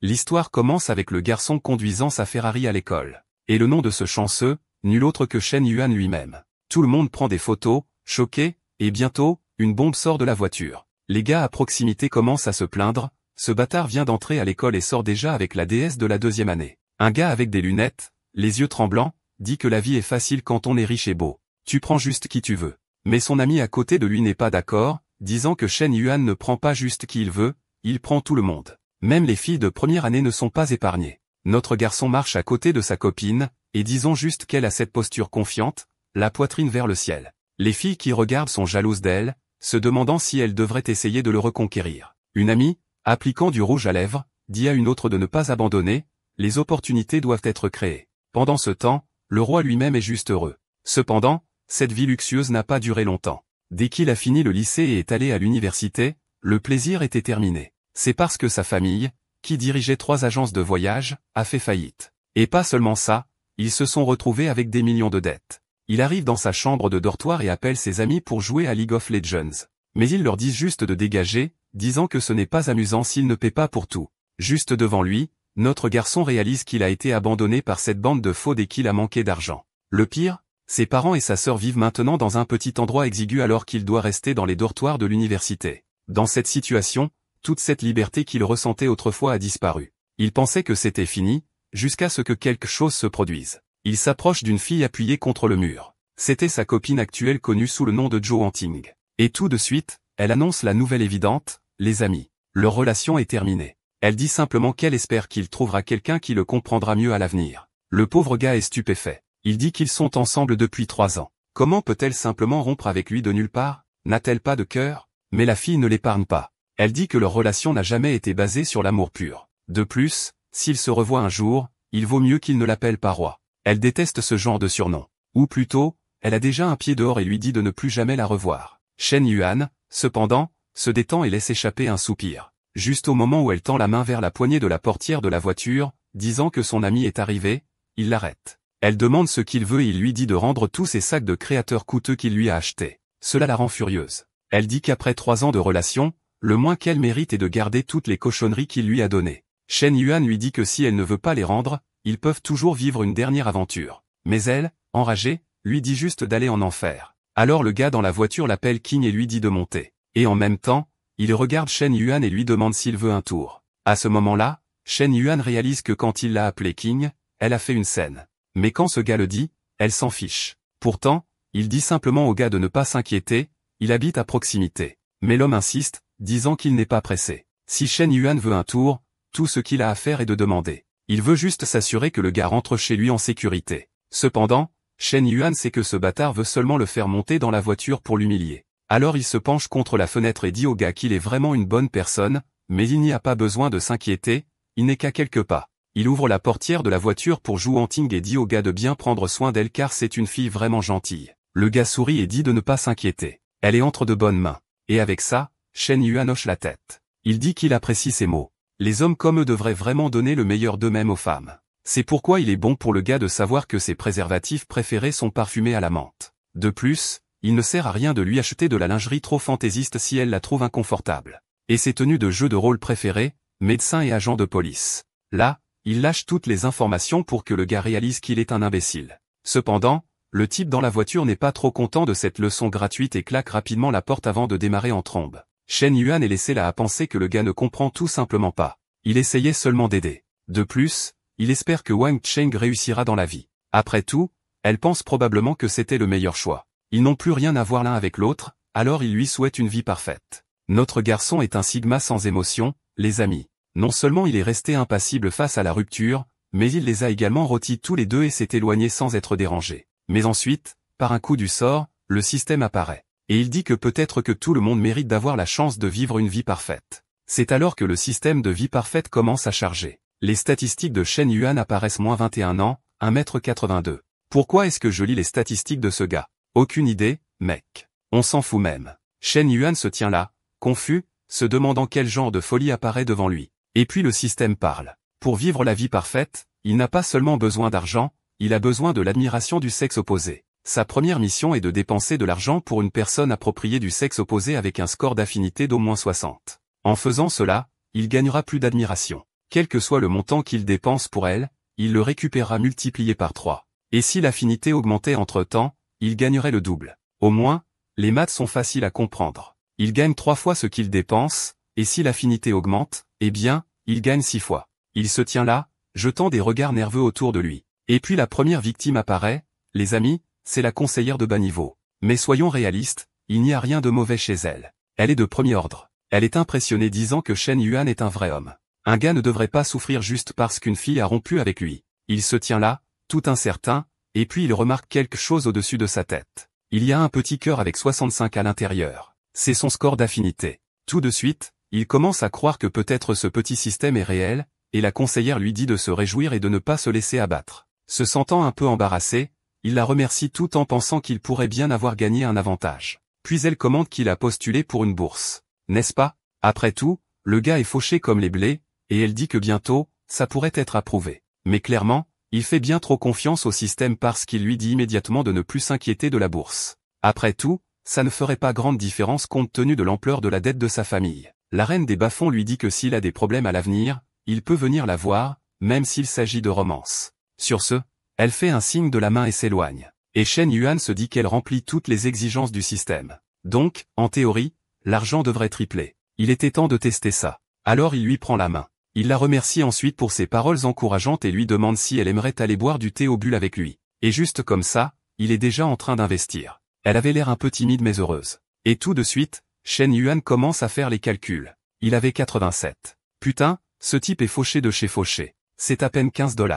L'histoire commence avec le garçon conduisant sa Ferrari à l'école. Et le nom de ce chanceux, nul autre que Shen Yuan lui-même. Tout le monde prend des photos, choqué, et bientôt, une bombe sort de la voiture. Les gars à proximité commencent à se plaindre, ce bâtard vient d'entrer à l'école et sort déjà avec la déesse de la 2e année. Un gars avec des lunettes, les yeux tremblants, dit que la vie est facile quand on est riche et beau. Tu prends juste qui tu veux. Mais son ami à côté de lui n'est pas d'accord, disant que Shen Yuan ne prend pas juste qui il veut, il prend tout le monde. Même les filles de première année ne sont pas épargnées. Notre garçon marche à côté de sa copine, et disons juste qu'elle a cette posture confiante, la poitrine vers le ciel. Les filles qui regardent sont jalouses d'elle, se demandant si elles devraient essayer de le reconquérir. Une amie, appliquant du rouge à lèvres, dit à une autre de ne pas abandonner, les opportunités doivent être créées. Pendant ce temps, le roi lui-même est juste heureux. Cependant, cette vie luxueuse n'a pas duré longtemps. Dès qu'il a fini le lycée et est allé à l'université, le plaisir était terminé. C'est parce que sa famille, qui dirigeait 3 agences de voyage, a fait faillite. Et pas seulement ça, ils se sont retrouvés avec des millions de dettes. Il arrive dans sa chambre de dortoir et appelle ses amis pour jouer à League of Legends. Mais ils leur disent juste de dégager, disant que ce n'est pas amusant s'ils ne paient pas pour tout. Juste devant lui, notre garçon réalise qu'il a été abandonné par cette bande de faux dès qu'il a manqué d'argent. Le pire, ses parents et sa sœur vivent maintenant dans un petit endroit exigu alors qu'il doit rester dans les dortoirs de l'université. Dans cette situation, toute cette liberté qu'il ressentait autrefois a disparu. Il pensait que c'était fini, jusqu'à ce que quelque chose se produise. Il s'approche d'une fille appuyée contre le mur. C'était sa copine actuelle connue sous le nom de Jo Wanting. Et tout de suite, elle annonce la nouvelle évidente, les amis. Leur relation est terminée. Elle dit simplement qu'elle espère qu'il trouvera quelqu'un qui le comprendra mieux à l'avenir. Le pauvre gars est stupéfait. Il dit qu'ils sont ensemble depuis 3 ans. Comment peut-elle simplement rompre avec lui de nulle part? N'a-t-elle pas de cœur? Mais la fille ne l'épargne pas. Elle dit que leur relation n'a jamais été basée sur l'amour pur. De plus, s'ils se revoient un jour, il vaut mieux qu'il ne l'appelle pas roi. Elle déteste ce genre de surnom. Ou plutôt, elle a déjà un pied dehors et lui dit de ne plus jamais la revoir. Shen Yuan, cependant, se détend et laisse échapper un soupir. Juste au moment où elle tend la main vers la poignée de la portière de la voiture, disant que son ami est arrivé, il l'arrête. Elle demande ce qu'il veut et il lui dit de rendre tous ces sacs de créateurs coûteux qu'il lui a achetés. Cela la rend furieuse. Elle dit qu'après 3 ans de relation, le moins qu'elle mérite est de garder toutes les cochonneries qu'il lui a données. Shen Yuan lui dit que si elle ne veut pas les rendre, ils peuvent toujours vivre une dernière aventure. Mais elle, enragée, lui dit juste d'aller en enfer. Alors le gars dans la voiture l'appelle King et lui dit de monter. Et en même temps, il regarde Shen Yuan et lui demande s'il veut un tour. À ce moment-là, Shen Yuan réalise que quand il l'a appelé King, elle a fait une scène. Mais quand ce gars le dit, elle s'en fiche. Pourtant, il dit simplement au gars de ne pas s'inquiéter, il habite à proximité. Mais l'homme insiste, disant qu'il n'est pas pressé. Si Shen Yuan veut un tour, tout ce qu'il a à faire est de demander. Il veut juste s'assurer que le gars rentre chez lui en sécurité. Cependant, Shen Yuan sait que ce bâtard veut seulement le faire monter dans la voiture pour l'humilier. Alors il se penche contre la fenêtre et dit au gars qu'il est vraiment une bonne personne, mais il n'y a pas besoin de s'inquiéter, il n'est qu'à quelques pas. Il ouvre la portière de la voiture pour Jo Wanting et dit au gars de bien prendre soin d'elle car c'est une fille vraiment gentille. Le gars sourit et dit de ne pas s'inquiéter. Elle est entre de bonnes mains. Et avec ça, Shen Yuan hoche la tête. Il dit qu'il apprécie ces mots. Les hommes comme eux devraient vraiment donner le meilleur d'eux-mêmes aux femmes. C'est pourquoi il est bon pour le gars de savoir que ses préservatifs préférés sont parfumés à la menthe. De plus, il ne sert à rien de lui acheter de la lingerie trop fantaisiste si elle la trouve inconfortable. Et ses tenues de jeu de rôle préférées, médecin et agent de police. Là, il lâche toutes les informations pour que le gars réalise qu'il est un imbécile. Cependant, le type dans la voiture n'est pas trop content de cette leçon gratuite et claque rapidement la porte avant de démarrer en trombe. Shen Yuan est laissé là à penser que le gars ne comprend tout simplement pas. Il essayait seulement d'aider. De plus, il espère que Wang Cheng réussira dans la vie. Après tout, elle pense probablement que c'était le meilleur choix. Ils n'ont plus rien à voir l'un avec l'autre, alors il lui souhaite une vie parfaite. Notre garçon est un Sigma sans émotion, les amis. Non seulement il est resté impassible face à la rupture, mais il les a également rôtis tous les deux et s'est éloigné sans être dérangé. Mais ensuite, par un coup du sort, le système apparaît. Et il dit que peut-être que tout le monde mérite d'avoir la chance de vivre une vie parfaite. C'est alors que le système de vie parfaite commence à charger. Les statistiques de Shen Yuan apparaissent moins 21 ans, 1,82 m. Pourquoi est-ce que je lis les statistiques de ce gars? Aucune idée, mec. On s'en fout même. Shen Yuan se tient là, confus, se demandant quel genre de folie apparaît devant lui. Et puis le système parle. Pour vivre la vie parfaite, il n'a pas seulement besoin d'argent, il a besoin de l'admiration du sexe opposé. Sa première mission est de dépenser de l'argent pour une personne appropriée du sexe opposé avec un score d'affinité d'au moins 60. En faisant cela, il gagnera plus d'admiration. Quel que soit le montant qu'il dépense pour elle, il le récupérera multiplié par 3. Et si l'affinité augmentait entre-temps, il gagnerait le double. Au moins, les maths sont faciles à comprendre. Il gagne 3 fois ce qu'il dépense, et si l'affinité augmente, eh bien, il gagne 6 fois. Il se tient là, jetant des regards nerveux autour de lui. Et puis la première victime apparaît, les amis, c'est la conseillère de bas niveau. Mais soyons réalistes, il n'y a rien de mauvais chez elle. Elle est de premier ordre. Elle est impressionnée disant que Shen Yuan est un vrai homme. Un gars ne devrait pas souffrir juste parce qu'une fille a rompu avec lui. Il se tient là, tout incertain, et puis il remarque quelque chose au-dessus de sa tête. Il y a un petit cœur avec 65 à l'intérieur. C'est son score d'affinité. Tout de suite, il commence à croire que peut-être ce petit système est réel, et la conseillère lui dit de se réjouir et de ne pas se laisser abattre. Se sentant un peu embarrassé, il la remercie tout en pensant qu'il pourrait bien avoir gagné un avantage. Puis elle commente qu'il a postulé pour une bourse. N'est-ce pas? Après tout, le gars est fauché comme les blés, et elle dit que bientôt, ça pourrait être approuvé. Mais clairement, il fait bien trop confiance au système parce qu'il lui dit immédiatement de ne plus s'inquiéter de la bourse. Après tout, ça ne ferait pas grande différence compte tenu de l'ampleur de la dette de sa famille. La reine des bas-fonds lui dit que s'il a des problèmes à l'avenir, il peut venir la voir, même s'il s'agit de romance. Sur ce, elle fait un signe de la main et s'éloigne. Et Shen Yuan se dit qu'elle remplit toutes les exigences du système. Donc, en théorie, l'argent devrait tripler. Il était temps de tester ça. Alors il lui prend la main. Il la remercie ensuite pour ses paroles encourageantes et lui demande si elle aimerait aller boire du thé aux bulles avec lui. Et juste comme ça, il est déjà en train d'investir. Elle avait l'air un peu timide mais heureuse. Et tout de suite, Shen Yuan commence à faire les calculs. Il avait 87. Putain, ce type est fauché de chez fauché. C'est à peine 15 $.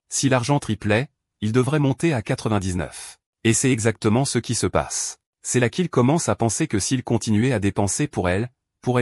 Si l'argent triplait, il devrait monter à 99. Et c'est exactement ce qui se passe. C'est là qu'il commence à penser que s'il continuait à dépenser pour elle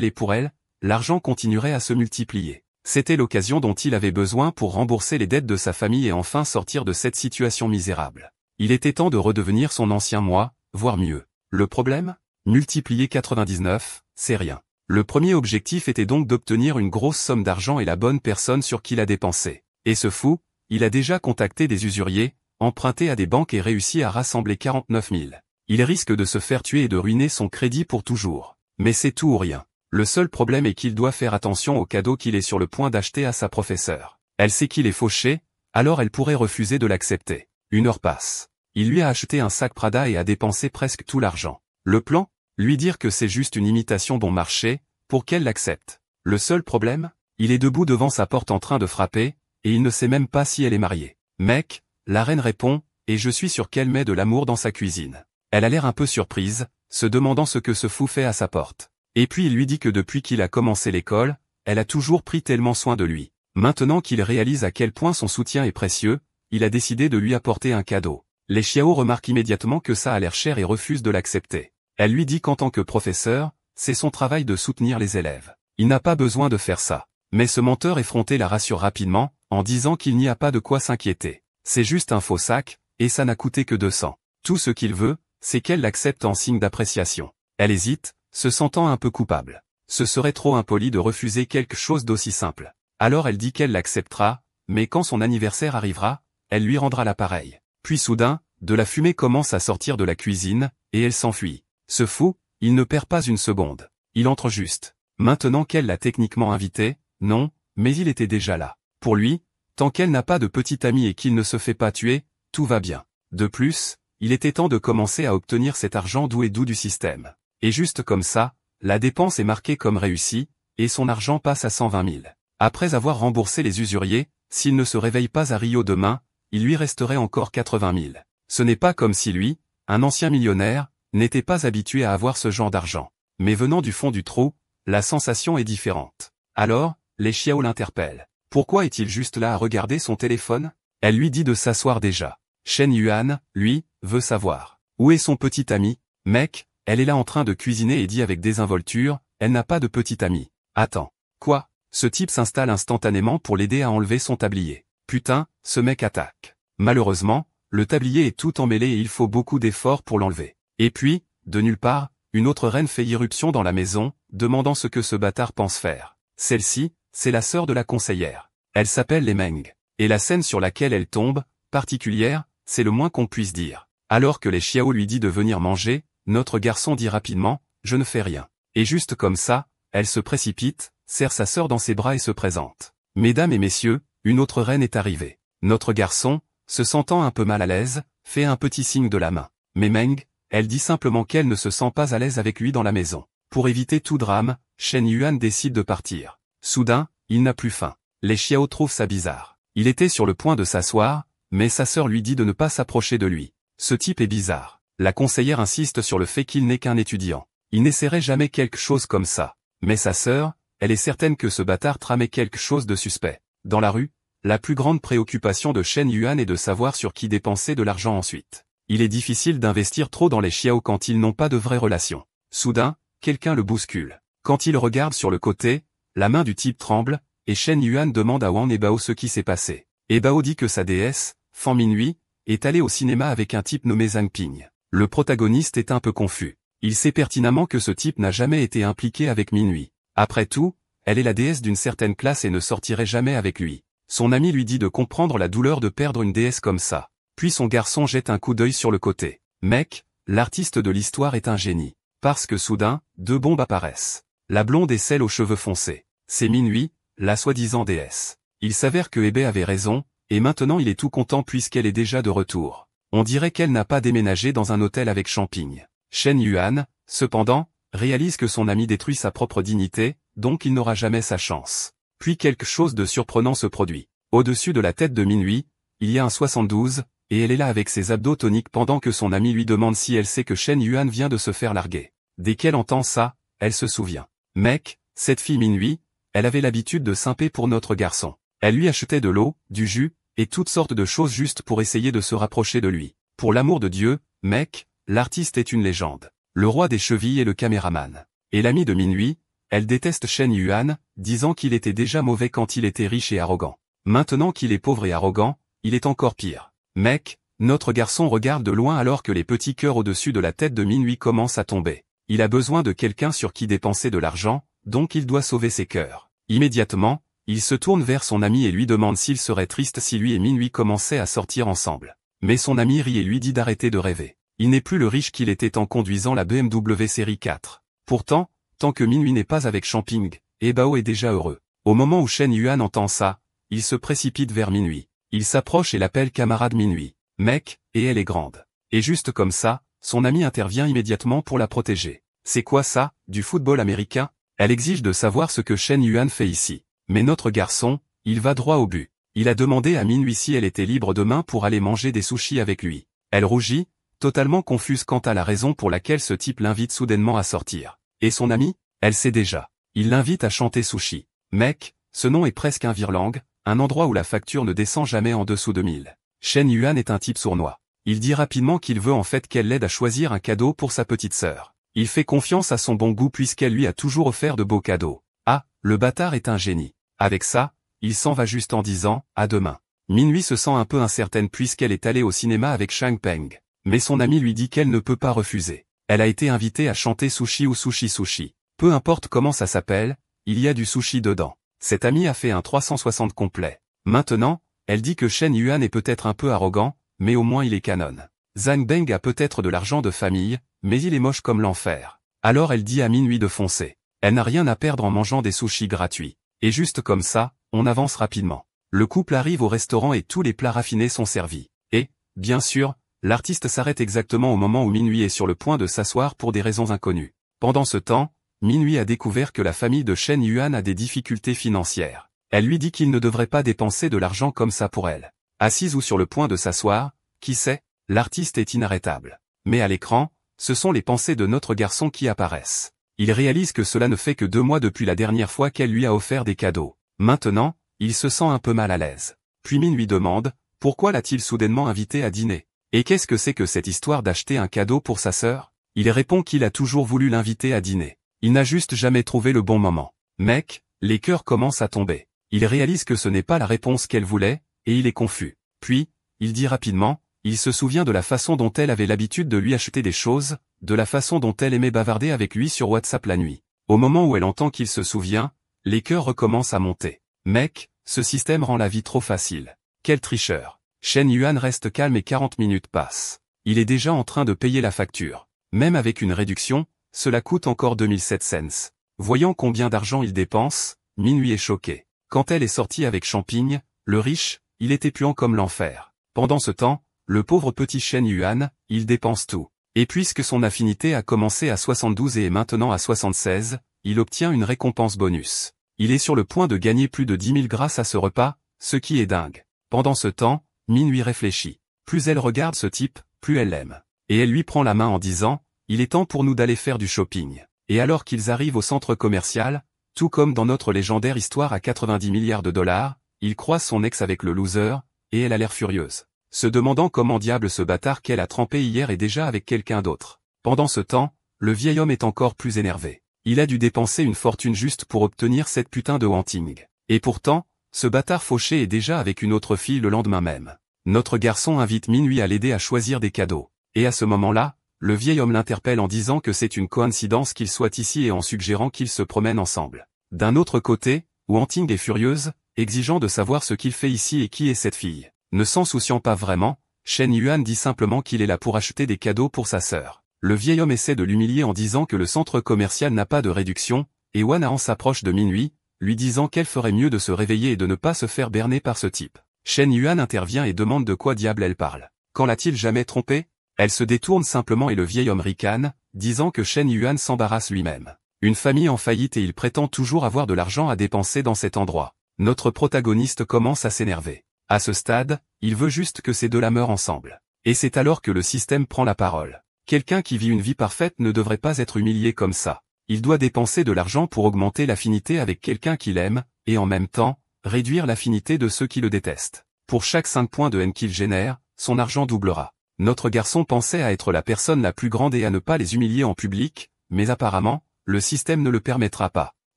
et pour elle, l'argent continuerait à se multiplier. C'était l'occasion dont il avait besoin pour rembourser les dettes de sa famille et enfin sortir de cette situation misérable. Il était temps de redevenir son ancien moi, voire mieux. Le problème? Multiplier 99, c'est rien. Le premier objectif était donc d'obtenir une grosse somme d'argent et la bonne personne sur qui la dépenser. Et ce fou, il a déjà contacté des usuriers, emprunté à des banques et réussi à rassembler 49 000. Il risque de se faire tuer et de ruiner son crédit pour toujours. Mais c'est tout ou rien. Le seul problème est qu'il doit faire attention au cadeau qu'il est sur le point d'acheter à sa professeure. Elle sait qu'il est fauché, alors elle pourrait refuser de l'accepter. Une heure passe. Il lui a acheté un sac Prada et a dépensé presque tout l'argent. Le plan? Lui dire que c'est juste une imitation bon marché, pour qu'elle l'accepte. Le seul problème? Il est debout devant sa porte en train de frapper, et il ne sait même pas si elle est mariée. Mec, la reine répond, et je suis sûr qu'elle met de l'amour dans sa cuisine. Elle a l'air un peu surprise, se demandant ce que ce fou fait à sa porte. Et puis il lui dit que depuis qu'il a commencé l'école, elle a toujours pris tellement soin de lui. Maintenant qu'il réalise à quel point son soutien est précieux, il a décidé de lui apporter un cadeau. Les Xiao remarquent immédiatement que ça a l'air cher et refusent de l'accepter. Elle lui dit qu'en tant que professeur, c'est son travail de soutenir les élèves. Il n'a pas besoin de faire ça. Mais ce menteur effronté la rassure rapidement, en disant qu'il n'y a pas de quoi s'inquiéter. C'est juste un faux sac, et ça n'a coûté que 200. Tout ce qu'il veut, c'est qu'elle l'accepte en signe d'appréciation. Elle hésite, se sentant un peu coupable. Ce serait trop impoli de refuser quelque chose d'aussi simple. Alors elle dit qu'elle l'acceptera, mais quand son anniversaire arrivera, elle lui rendra l'appareil. Puis soudain, de la fumée commence à sortir de la cuisine, et elle s'enfuit. Ce fou, il ne perd pas une seconde. Il entre juste. Maintenant qu'elle l'a techniquement invité, non, mais il était déjà là. Pour lui, tant qu'elle n'a pas de petit ami et qu'il ne se fait pas tuer, tout va bien. De plus, il était temps de commencer à obtenir cet argent doux et doux du système. Et juste comme ça, la dépense est marquée comme réussie, et son argent passe à 120 000. Après avoir remboursé les usuriers, s'il ne se réveille pas à Rio demain, il lui resterait encore 80 000. Ce n'est pas comme si lui, un ancien millionnaire, n'était pas habitué à avoir ce genre d'argent. Mais venant du fond du trou, la sensation est différente. Alors, les Xiao l'interpellent. Pourquoi est-il juste là à regarder son téléphone? Elle lui dit de s'asseoir déjà. Shen Yuan, lui, veut savoir. Où est son petit ami? Mec, elle est là en train de cuisiner et dit avec désinvolture, elle n'a pas de petit ami. Attends. Quoi? Ce type s'installe instantanément pour l'aider à enlever son tablier. Putain, ce mec attaque. Malheureusement, le tablier est tout emmêlé et il faut beaucoup d'efforts pour l'enlever. Et puis, de nulle part, une autre reine fait irruption dans la maison, demandant ce que ce bâtard pense faire. Celle-ci, c'est la sœur de la conseillère. Elle s'appelle les Meng. Et la scène sur laquelle elle tombe, particulière, c'est le moins qu'on puisse dire. Alors que les Xiao lui dit de venir manger, notre garçon dit rapidement, je ne fais rien. Et juste comme ça, elle se précipite, serre sa sœur dans ses bras et se présente. Mesdames et messieurs, une autre reine est arrivée. Notre garçon, se sentant un peu mal à l'aise, fait un petit signe de la main. Mais Meng, elle dit simplement qu'elle ne se sent pas à l'aise avec lui dans la maison. Pour éviter tout drame, Shen Yuan décide de partir. Soudain, il n'a plus faim. Les Xiao trouvent ça bizarre. Il était sur le point de s'asseoir, mais sa sœur lui dit de ne pas s'approcher de lui. Ce type est bizarre. La conseillère insiste sur le fait qu'il n'est qu'un étudiant. Il n'essaierait jamais quelque chose comme ça. Mais sa sœur, elle est certaine que ce bâtard tramait quelque chose de suspect. Dans la rue, la plus grande préoccupation de Shen Yuan est de savoir sur qui dépenser de l'argent ensuite. Il est difficile d'investir trop dans les Xiao quand ils n'ont pas de vraies relations. Soudain, quelqu'un le bouscule. Quand il regarde sur le côté, la main du type tremble, et Shen Yuan demande à Wang Ebao ce qui s'est passé. Ebao dit que sa déesse, Fan Minhui, est allée au cinéma avec un type nommé Zhang Ping. Le protagoniste est un peu confus. Il sait pertinemment que ce type n'a jamais été impliqué avec Minhui. Après tout, elle est la déesse d'une certaine classe et ne sortirait jamais avec lui. Son ami lui dit de comprendre la douleur de perdre une déesse comme ça. Puis son garçon jette un coup d'œil sur le côté. Mec, l'artiste de l'histoire est un génie. Parce que soudain, deux bombes apparaissent. La blonde et celle aux cheveux foncés. C'est Minhui, la soi-disant déesse. Il s'avère que Hebe avait raison, et maintenant il est tout content puisqu'elle est déjà de retour. On dirait qu'elle n'a pas déménagé dans un hôtel avec Champagne. Shen Yuan, cependant, réalise que son ami détruit sa propre dignité, donc il n'aura jamais sa chance. Puis quelque chose de surprenant se produit. Au-dessus de la tête de Minhui, il y a un 72, et elle est là avec ses abdos toniques pendant que son ami lui demande si elle sait que Shen Yuan vient de se faire larguer. Dès qu'elle entend ça, elle se souvient. Mec, cette fille Minhui, elle avait l'habitude de simper pour notre garçon. Elle lui achetait de l'eau, du jus, et toutes sortes de choses juste pour essayer de se rapprocher de lui. Pour l'amour de Dieu, mec, l'artiste est une légende. Le roi des chevilles est le caméraman. Et l'ami de Minhui, elle déteste Shen Yuan, disant qu'il était déjà mauvais quand il était riche et arrogant. Maintenant qu'il est pauvre et arrogant, il est encore pire. Mec, notre garçon regarde de loin alors que les petits cœurs au-dessus de la tête de Minhui commencent à tomber. Il a besoin de quelqu'un sur qui dépenser de l'argent, donc il doit sauver ses cœurs. Immédiatement, il se tourne vers son ami et lui demande s'il serait triste si lui et Minhui commençaient à sortir ensemble. Mais son ami rit et lui dit d'arrêter de rêver. Il n'est plus le riche qu'il était en conduisant la BMW série 4. Pourtant, tant que Minhui n'est pas avec Champagne, Ebao est déjà heureux. Au moment où Shen Yuan entend ça, il se précipite vers Minhui. Il s'approche et l'appelle camarade Minhui. Mec, et elle est grande. Et juste comme ça, son ami intervient immédiatement pour la protéger. C'est quoi ça, du football américain? Elle exige de savoir ce que Shen Yuan fait ici. Mais notre garçon, il va droit au but. Il a demandé à Minhui si elle était libre demain pour aller manger des sushis avec lui. Elle rougit, totalement confuse quant à la raison pour laquelle ce type l'invite soudainement à sortir. Et son ami? Elle sait déjà. Il l'invite à chanter sushi. Mec, ce nom est presque un virlang, un endroit où la facture ne descend jamais en dessous de 1000. Shen Yuan est un type sournois. Il dit rapidement qu'il veut en fait qu'elle l'aide à choisir un cadeau pour sa petite sœur. Il fait confiance à son bon goût puisqu'elle lui a toujours offert de beaux cadeaux. Ah, le bâtard est un génie. Avec ça, il s'en va juste en disant « à demain ». Minhui se sent un peu incertaine puisqu'elle est allée au cinéma avec Shang Peng. Mais son ami lui dit qu'elle ne peut pas refuser. Elle a été invitée à chanter sushi ou sushi. Peu importe comment ça s'appelle, il y a du sushi dedans. Cette amie a fait un 360 complet. Maintenant, elle dit que Shen Yuan est peut-être un peu arrogant, mais au moins il est canon. Zhang Beng a peut-être de l'argent de famille, mais il est moche comme l'enfer. Alors elle dit à Minhui de foncer. Elle n'a rien à perdre en mangeant des sushis gratuits. Et juste comme ça, on avance rapidement. Le couple arrive au restaurant et tous les plats raffinés sont servis. Et, bien sûr, l'artiste s'arrête exactement au moment où Minhui est sur le point de s'asseoir pour des raisons inconnues. Pendant ce temps, Minhui a découvert que la famille de Shen Yuan a des difficultés financières. Elle lui dit qu'il ne devrait pas dépenser de l'argent comme ça pour elle. Assise ou sur le point de s'asseoir, qui sait, l'artiste est inarrêtable. Mais à l'écran, ce sont les pensées de notre garçon qui apparaissent. Il réalise que cela ne fait que 2 mois depuis la dernière fois qu'elle lui a offert des cadeaux. Maintenant, il se sent un peu mal à l'aise. Puis Minhui demande, pourquoi l'a-t-il soudainement invité à dîner? Et qu'est-ce que c'est que cette histoire d'acheter un cadeau pour sa sœur? Il répond qu'il a toujours voulu l'inviter à dîner. Il n'a juste jamais trouvé le bon moment. Mec, les cœurs commencent à tomber. Il réalise que ce n'est pas la réponse qu'elle voulait, et il est confus. Puis, il dit rapidement, il se souvient de la façon dont elle avait l'habitude de lui acheter des choses, de la façon dont elle aimait bavarder avec lui sur WhatsApp la nuit. Au moment où elle entend qu'il se souvient, les cœurs recommencent à monter. Mec, ce système rend la vie trop facile. Quel tricheur. Shen Yuan reste calme et 40 minutes passent. Il est déjà en train de payer la facture. Même avec une réduction, cela coûte encore 2007 cents. Voyant combien d'argent il dépense, Minhui est choqué. Quand elle est sortie avec Champagne, le riche, il était puant comme l'enfer. Pendant ce temps, le pauvre petit Shen Yuan, il dépense tout. Et puisque son affinité a commencé à 72 et est maintenant à 76, il obtient une récompense bonus. Il est sur le point de gagner plus de 10 000 grâce à ce repas, ce qui est dingue. Pendant ce temps, Minhui réfléchit. Plus elle regarde ce type, plus elle l'aime. Et elle lui prend la main en disant, « Il est temps pour nous d'aller faire du shopping. » Et alors qu'ils arrivent au centre commercial, tout comme dans notre légendaire histoire à 90 milliards de dollars, il croise son ex avec le loser, et elle a l'air furieuse, se demandant comment diable ce bâtard qu'elle a trempé hier est déjà avec quelqu'un d'autre. Pendant ce temps, le vieil homme est encore plus énervé. Il a dû dépenser une fortune juste pour obtenir cette putain de hunting. Et pourtant, ce bâtard fauché est déjà avec une autre fille le lendemain même. Notre garçon invite Minhui à l'aider à choisir des cadeaux. Et à ce moment-là, le vieil homme l'interpelle en disant que c'est une coïncidence qu'ils soient ici et en suggérant qu'ils se promènent ensemble. D'un autre côté, Wanting est furieuse, exigeant de savoir ce qu'il fait ici et qui est cette fille. Ne s'en souciant pas vraiment, Shen Yuan dit simplement qu'il est là pour acheter des cadeaux pour sa sœur. Le vieil homme essaie de l'humilier en disant que le centre commercial n'a pas de réduction, et Wan Hao s'approche de Minhui, lui disant qu'elle ferait mieux de se réveiller et de ne pas se faire berner par ce type. Shen Yuan intervient et demande de quoi diable elle parle. Quand l'a-t-il jamais trompée? Elle se détourne simplement et le vieil homme ricane, disant que Shen Yuan s'embarrasse lui-même. Une famille en faillite et il prétend toujours avoir de l'argent à dépenser dans cet endroit. Notre protagoniste commence à s'énerver. À ce stade, il veut juste que ces deux-là meurent ensemble. Et c'est alors que le système prend la parole. Quelqu'un qui vit une vie parfaite ne devrait pas être humilié comme ça. Il doit dépenser de l'argent pour augmenter l'affinité avec quelqu'un qu'il aime, et en même temps, réduire l'affinité de ceux qui le détestent. Pour chaque 5 points de haine qu'il génère, son argent doublera. Notre garçon pensait à être la personne la plus grande et à ne pas les humilier en public, mais apparemment, le système ne le permettra pas.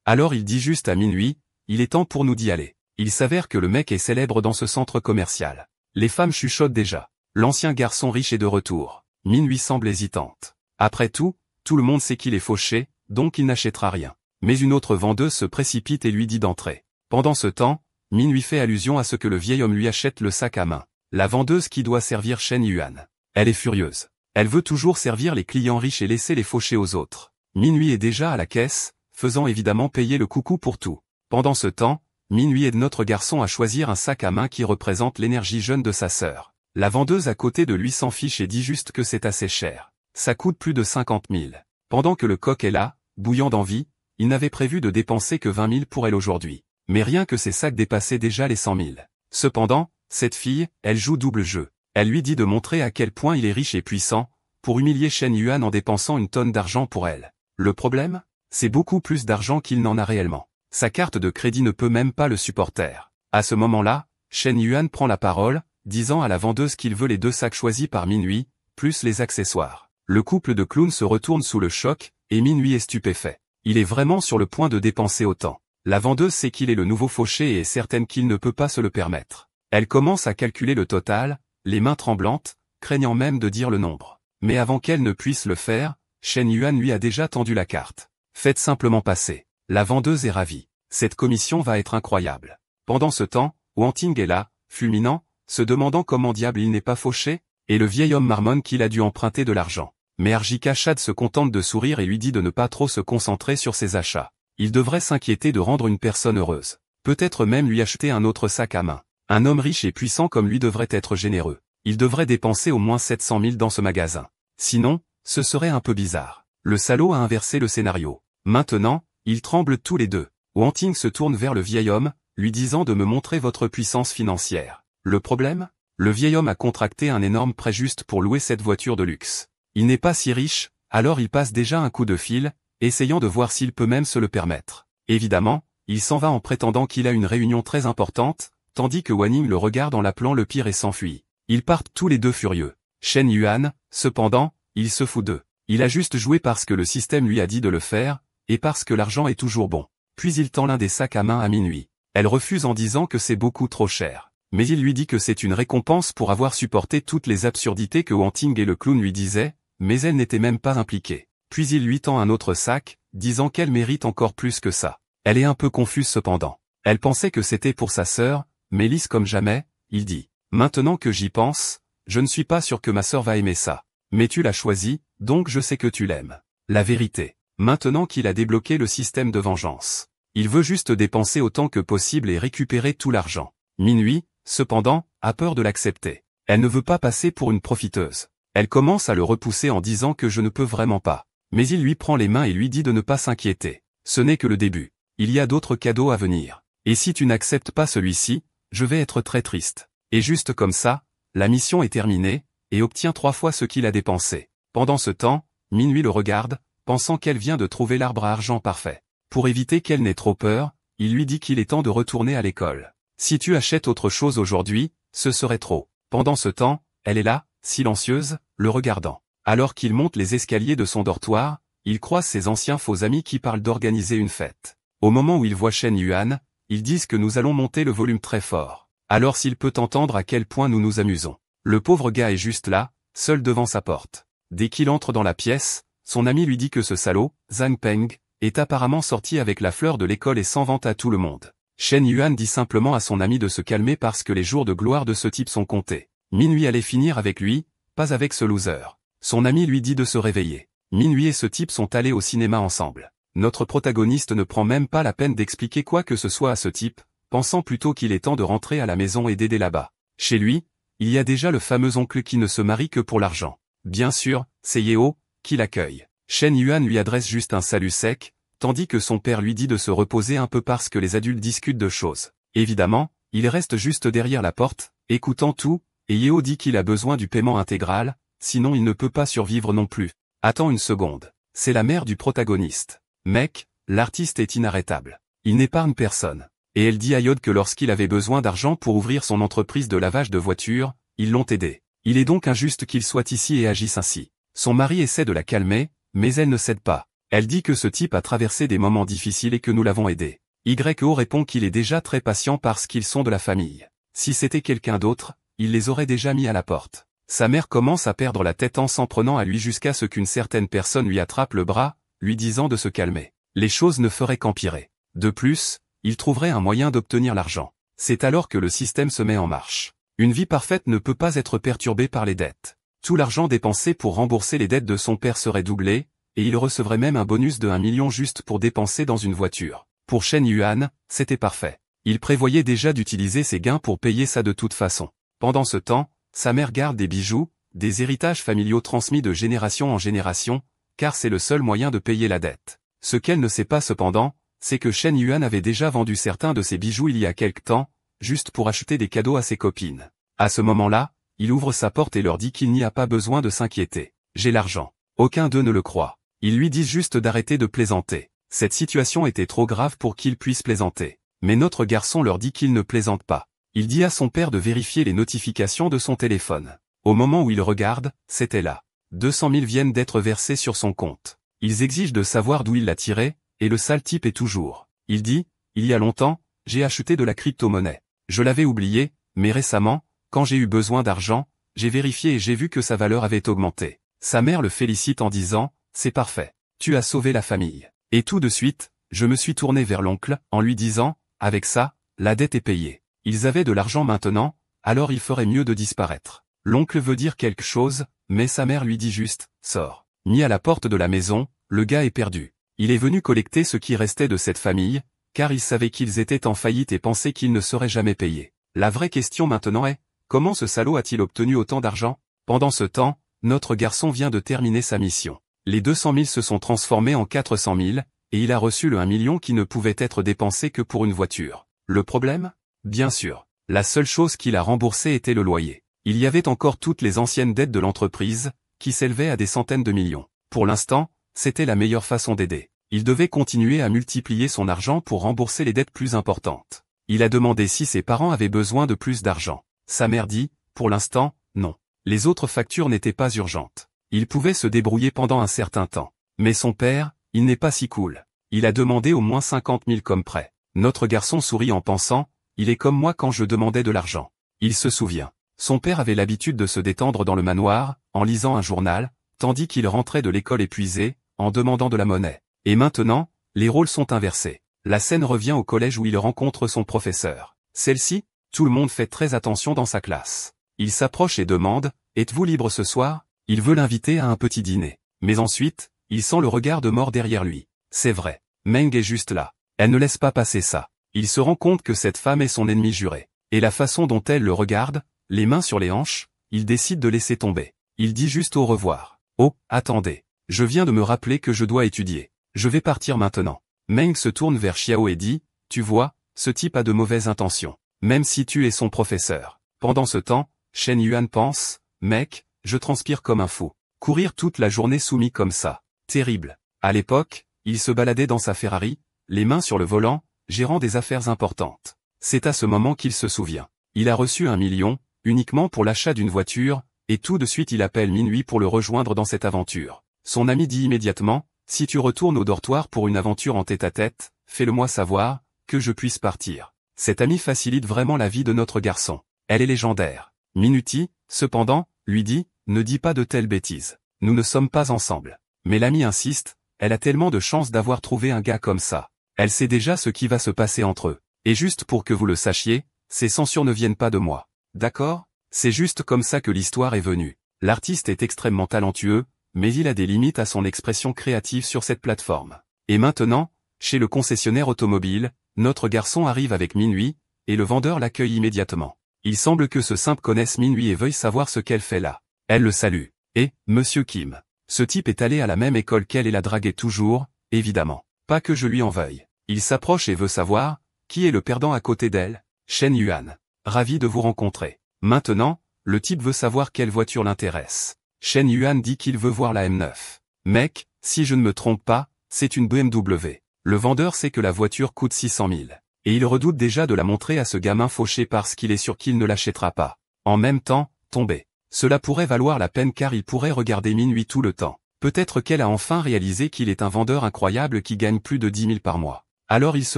Alors il dit juste à Minhui, il est temps pour nous d'y aller. Il s'avère que le mec est célèbre dans ce centre commercial. Les femmes chuchotent déjà. L'ancien garçon riche est de retour. Minhui semble hésitante. Après tout le monde sait qu'il est fauché, donc il n'achètera rien. Mais une autre vendeuse se précipite et lui dit d'entrer. Pendant ce temps, Minhui fait allusion à ce que le vieil homme lui achète le sac à main. La vendeuse qui doit servir Shen Yuan. Elle est furieuse. Elle veut toujours servir les clients riches et laisser les fauchés aux autres. Minhui est déjà à la caisse, faisant évidemment payer le coucou pour tout. Pendant ce temps, Minhui aide notre garçon à choisir un sac à main qui représente l'énergie jeune de sa sœur. La vendeuse à côté de lui s'en fiche et dit juste que c'est assez cher. Ça coûte plus de 50 000. Pendant que le coq est là, bouillant d'envie, il n'avait prévu de dépenser que 20 000 pour elle aujourd'hui. Mais rien que ces sacs dépassaient déjà les 100 000. Cependant, cette fille, elle joue double jeu. Elle lui dit de montrer à quel point il est riche et puissant, pour humilier Shen Yuan en dépensant une tonne d'argent pour elle. Le problème? C'est beaucoup plus d'argent qu'il n'en a réellement. Sa carte de crédit ne peut même pas le supporter. À ce moment-là, Shen Yuan prend la parole, disant à la vendeuse qu'il veut les 2 sacs choisis par Minhui, plus les accessoires. Le couple de clowns se retourne sous le choc, et Minhui est stupéfait. Il est vraiment sur le point de dépenser autant. La vendeuse sait qu'il est le nouveau fauché et est certaine qu'il ne peut pas se le permettre. Elle commence à calculer le total, les mains tremblantes, craignant même de dire le nombre. Mais avant qu'elle ne puisse le faire, Shen Yuan lui a déjà tendu la carte. Faites simplement passer. La vendeuse est ravie. Cette commission va être incroyable. Pendant ce temps, Wanting est là, fulminant, se demandant comment diable il n'est pas fauché, et le vieil homme marmonne qu'il a dû emprunter de l'argent. Mais Arjika Chad se contente de sourire et lui dit de ne pas trop se concentrer sur ses achats. Il devrait s'inquiéter de rendre une personne heureuse. Peut-être même lui acheter un autre sac à main. Un homme riche et puissant comme lui devrait être généreux. Il devrait dépenser au moins 700 000 dans ce magasin. Sinon, ce serait un peu bizarre. Le salaud a inversé le scénario. Maintenant, ils tremblent tous les deux. Wanting se tourne vers le vieil homme, lui disant de me montrer votre puissance financière. Le problème? Le vieil homme a contracté un énorme prêt juste pour louer cette voiture de luxe. Il n'est pas si riche, alors il passe déjà un coup de fil, essayant de voir s'il peut même se le permettre. Évidemment, il s'en va en prétendant qu'il a une réunion très importante, tandis que Wanning le regarde en l'appelant le pire et s'enfuit. Ils partent tous les deux furieux. Shen Yuan, cependant, il se fout d'eux. Il a juste joué parce que le système lui a dit de le faire, et parce que l'argent est toujours bon. Puis il tend l'un des sacs à main à Minhui. Elle refuse en disant que c'est beaucoup trop cher. Mais il lui dit que c'est une récompense pour avoir supporté toutes les absurdités que Wanting et le clown lui disaient, mais elle n'était même pas impliquée. Puis il lui tend un autre sac, disant qu'elle mérite encore plus que ça. Elle est un peu confuse cependant. Elle pensait que c'était pour sa sœur, mais lisse comme jamais, il dit. Maintenant que j'y pense, je ne suis pas sûr que ma sœur va aimer ça. Mais tu l'as choisi, donc je sais que tu l'aimes. La vérité. Maintenant qu'il a débloqué le système de vengeance. Il veut juste dépenser autant que possible et récupérer tout l'argent. Minuit, cependant, a peur de l'accepter. Elle ne veut pas passer pour une profiteuse. Elle commence à le repousser en disant que je ne peux vraiment pas. Mais il lui prend les mains et lui dit de ne pas s'inquiéter. Ce n'est que le début. Il y a d'autres cadeaux à venir. Et si tu n'acceptes pas celui-ci, je vais être très triste. Et juste comme ça, la mission est terminée, et obtient 3 fois ce qu'il a dépensé. Pendant ce temps, Minuit le regarde, pensant qu'elle vient de trouver l'arbre à argent parfait. Pour éviter qu'elle n'ait trop peur, il lui dit qu'il est temps de retourner à l'école. Si tu achètes autre chose aujourd'hui, ce serait trop. Pendant ce temps, elle est là, silencieuse, le regardant. Alors qu'il monte les escaliers de son dortoir, il croise ses anciens faux amis qui parlent d'organiser une fête. Au moment où il voit Shen Yuan, ils disent que nous allons monter le volume très fort. Alors s'il peut entendre à quel point nous nous amusons. Le pauvre gars est juste là, seul devant sa porte. Dès qu'il entre dans la pièce, son ami lui dit que ce salaud, Zhang Peng, est apparemment sorti avec la fleur de l'école et s'en vante à tout le monde. Shen Yuan dit simplement à son ami de se calmer parce que les jours de gloire de ce type sont comptés. Minuit allait finir avec lui, pas avec ce loser. Son ami lui dit de se réveiller. Minuit et ce type sont allés au cinéma ensemble. Notre protagoniste ne prend même pas la peine d'expliquer quoi que ce soit à ce type, pensant plutôt qu'il est temps de rentrer à la maison et d'aider là-bas. Chez lui, il y a déjà le fameux oncle qui ne se marie que pour l'argent. Bien sûr, c'est Yeo, qui l'accueille. Shen Yuan lui adresse juste un salut sec, tandis que son père lui dit de se reposer un peu parce que les adultes discutent de choses. Évidemment, il reste juste derrière la porte, écoutant tout, et Yeo dit qu'il a besoin du paiement intégral, sinon il ne peut pas survivre non plus. Attends une seconde. C'est la mère du protagoniste. Mec, l'artiste est inarrêtable. Il n'épargne personne. Et elle dit à Yod que lorsqu'il avait besoin d'argent pour ouvrir son entreprise de lavage de voitures, ils l'ont aidé. Il est donc injuste qu'il soit ici et agisse ainsi. Son mari essaie de la calmer, mais elle ne cède pas. Elle dit que ce type a traversé des moments difficiles et que nous l'avons aidé. YO répond qu'il est déjà très patient parce qu'ils sont de la famille. Si c'était quelqu'un d'autre, il les aurait déjà mis à la porte. Sa mère commence à perdre la tête en s'en prenant à lui jusqu'à ce qu'une certaine personne lui attrape le bras, lui disant de se calmer. Les choses ne feraient qu'empirer. De plus, il trouverait un moyen d'obtenir l'argent. C'est alors que le système se met en marche. Une vie parfaite ne peut pas être perturbée par les dettes. Tout l'argent dépensé pour rembourser les dettes de son père serait doublé, et il recevrait même un bonus de 1 million juste pour dépenser dans une voiture. Pour Shen Yuan, c'était parfait. Il prévoyait déjà d'utiliser ses gains pour payer ça de toute façon. Pendant ce temps, sa mère garde des bijoux, des héritages familiaux transmis de génération en génération, car c'est le seul moyen de payer la dette. Ce qu'elle ne sait pas cependant, c'est que Shen Yuan avait déjà vendu certains de ses bijoux il y a quelque temps, juste pour acheter des cadeaux à ses copines. À ce moment-là, il ouvre sa porte et leur dit qu'il n'y a pas besoin de s'inquiéter. J'ai l'argent. Aucun d'eux ne le croit. Ils lui disent juste d'arrêter de plaisanter. Cette situation était trop grave pour qu'il puisse plaisanter. Mais notre garçon leur dit qu'il ne plaisante pas. Il dit à son père de vérifier les notifications de son téléphone. Au moment où il regarde, c'était là. 200 000 viennent d'être versés sur son compte. Ils exigent de savoir d'où il l'a tiré, et le sale type est toujours. Il dit, il y a longtemps, j'ai acheté de la crypto-monnaie. Je l'avais oublié, mais récemment, quand j'ai eu besoin d'argent, j'ai vérifié et j'ai vu que sa valeur avait augmenté. Sa mère le félicite en disant, c'est parfait. Tu as sauvé la famille. Et tout de suite, je me suis tourné vers l'oncle, en lui disant, avec ça, la dette est payée. Ils avaient de l'argent maintenant, alors il ferait mieux de disparaître. L'oncle veut dire quelque chose, mais sa mère lui dit juste, sors. Mis à la porte de la maison, le gars est perdu. Il est venu collecter ce qui restait de cette famille, car il savait qu'ils étaient en faillite et pensait qu'ils ne seraient jamais payés. La vraie question maintenant est, comment ce salaud a-t-il obtenu autant d'argent? Pendant ce temps, notre garçon vient de terminer sa mission. Les 200 000 se sont transformés en 400 000, et il a reçu le 1 million qui ne pouvait être dépensé que pour une voiture. Le problème? Bien sûr. La seule chose qu'il a remboursée était le loyer. Il y avait encore toutes les anciennes dettes de l'entreprise, qui s'élevaient à des centaines de millions. Pour l'instant, c'était la meilleure façon d'aider. Il devait continuer à multiplier son argent pour rembourser les dettes plus importantes. Il a demandé si ses parents avaient besoin de plus d'argent. Sa mère dit, pour l'instant, non. Les autres factures n'étaient pas urgentes. Il pouvait se débrouiller pendant un certain temps. Mais son père, il n'est pas si cool. Il a demandé au moins 50 000 comme prêt. Notre garçon sourit en pensant, il est comme moi quand je demandais de l'argent. Il se souvient. Son père avait l'habitude de se détendre dans le manoir, en lisant un journal, tandis qu'il rentrait de l'école épuisé, en demandant de la monnaie. Et maintenant, les rôles sont inversés. La scène revient au collège où il rencontre son professeur. Celle-ci, tout le monde fait très attention dans sa classe. Il s'approche et demande, « Êtes-vous libre ce soir ?» Il veut l'inviter à un petit dîner. Mais ensuite, il sent le regard de mort derrière lui. C'est vrai. Meng est juste là. Elle ne laisse pas passer ça. Il se rend compte que cette femme est son ennemi juré. Et la façon dont elle le regarde, les mains sur les hanches, il décide de laisser tomber. Il dit juste au revoir. Oh, attendez. Je viens de me rappeler que je dois étudier. Je vais partir maintenant. Meng se tourne vers Xiao et dit, tu vois, ce type a de mauvaises intentions. Même si tu es son professeur. Pendant ce temps, Shen Yuan pense, mec, je transpire comme un fou. Courir toute la journée soumis comme ça. Terrible. À l'époque, il se baladait dans sa Ferrari, les mains sur le volant, gérant des affaires importantes. C'est à ce moment qu'il se souvient. Il a reçu 1 million, uniquement pour l'achat d'une voiture, et tout de suite il appelle Minuit pour le rejoindre dans cette aventure. Son ami dit immédiatement, si tu retournes au dortoir pour une aventure en tête-à-tête, fais-le-moi savoir, que je puisse partir. Cette amie facilite vraiment la vie de notre garçon. Elle est légendaire. Minuti, cependant, lui dit, ne dis pas de telles bêtises. Nous ne sommes pas ensemble. Mais l'amie insiste, elle a tellement de chance d'avoir trouvé un gars comme ça. Elle sait déjà ce qui va se passer entre eux. Et juste pour que vous le sachiez, ces censures ne viennent pas de moi. D'accord? C'est juste comme ça que l'histoire est venue. L'artiste est extrêmement talentueux, mais il a des limites à son expression créative sur cette plateforme. Et maintenant, chez le concessionnaire automobile, notre garçon arrive avec Minuit, et le vendeur l'accueille immédiatement. Il semble que ce simple connaisse Minuit et veuille savoir ce qu'elle fait là. Elle le salue. Et, Monsieur Kim. Ce type est allé à la même école qu'elle et la draguait toujours, évidemment. Pas que je lui en veuille. Il s'approche et veut savoir, qui est le perdant à côté d'elle? Shen Yuan. Ravi de vous rencontrer. Maintenant, le type veut savoir quelle voiture l'intéresse. Shen Yuan dit qu'il veut voir la M9. Mec, si je ne me trompe pas, c'est une BMW. Le vendeur sait que la voiture coûte 600 000. Et il redoute déjà de la montrer à ce gamin fauché parce qu'il est sûr qu'il ne l'achètera pas. En même temps, tomber. Cela pourrait valoir la peine car il pourrait regarder Minuit tout le temps. Peut-être qu'elle a enfin réalisé qu'il est un vendeur incroyable qui gagne plus de 10 000 par mois. Alors il se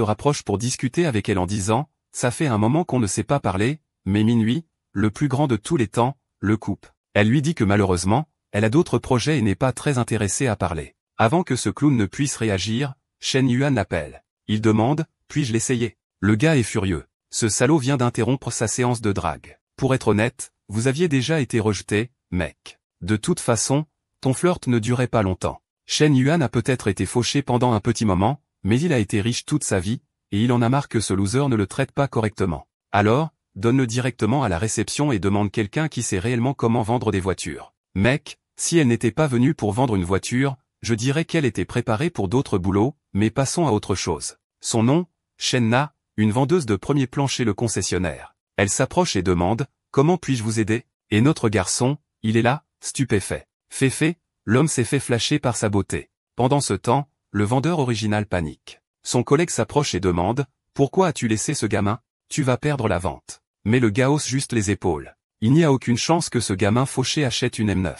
rapproche pour discuter avec elle en disant, ça fait un moment qu'on ne sait pas parler, mais Minuit, le plus grand de tous les temps, le coupe. Elle lui dit que malheureusement, elle a d'autres projets et n'est pas très intéressée à parler. Avant que ce clown ne puisse réagir, Shen Yuan l'appelle. Il demande, puis-je l'essayer? Le gars est furieux. Ce salaud vient d'interrompre sa séance de drague. Pour être honnête, vous aviez déjà été rejeté, mec. De toute façon, ton flirt ne durait pas longtemps. Shen Yuan a peut-être été fauché pendant un petit moment, mais il a été riche toute sa vie, et il en a marre que ce loser ne le traite pas correctement. Alors, donne-le directement à la réception et demande quelqu'un qui sait réellement comment vendre des voitures. Mec, si elle n'était pas venue pour vendre une voiture, je dirais qu'elle était préparée pour d'autres boulots, mais passons à autre chose. Son nom, Shenna, une vendeuse de premier plan chez le concessionnaire. Elle s'approche et demande, comment puis-je vous aider? Et notre garçon, il est là, stupéfait. Féfé, l'homme s'est fait flasher par sa beauté. Pendant ce temps, le vendeur original panique. Son collègue s'approche et demande, pourquoi as-tu laissé ce gamin? Tu vas perdre la vente. Mais le gars hausse juste les épaules. Il n'y a aucune chance que ce gamin fauché achète une M9.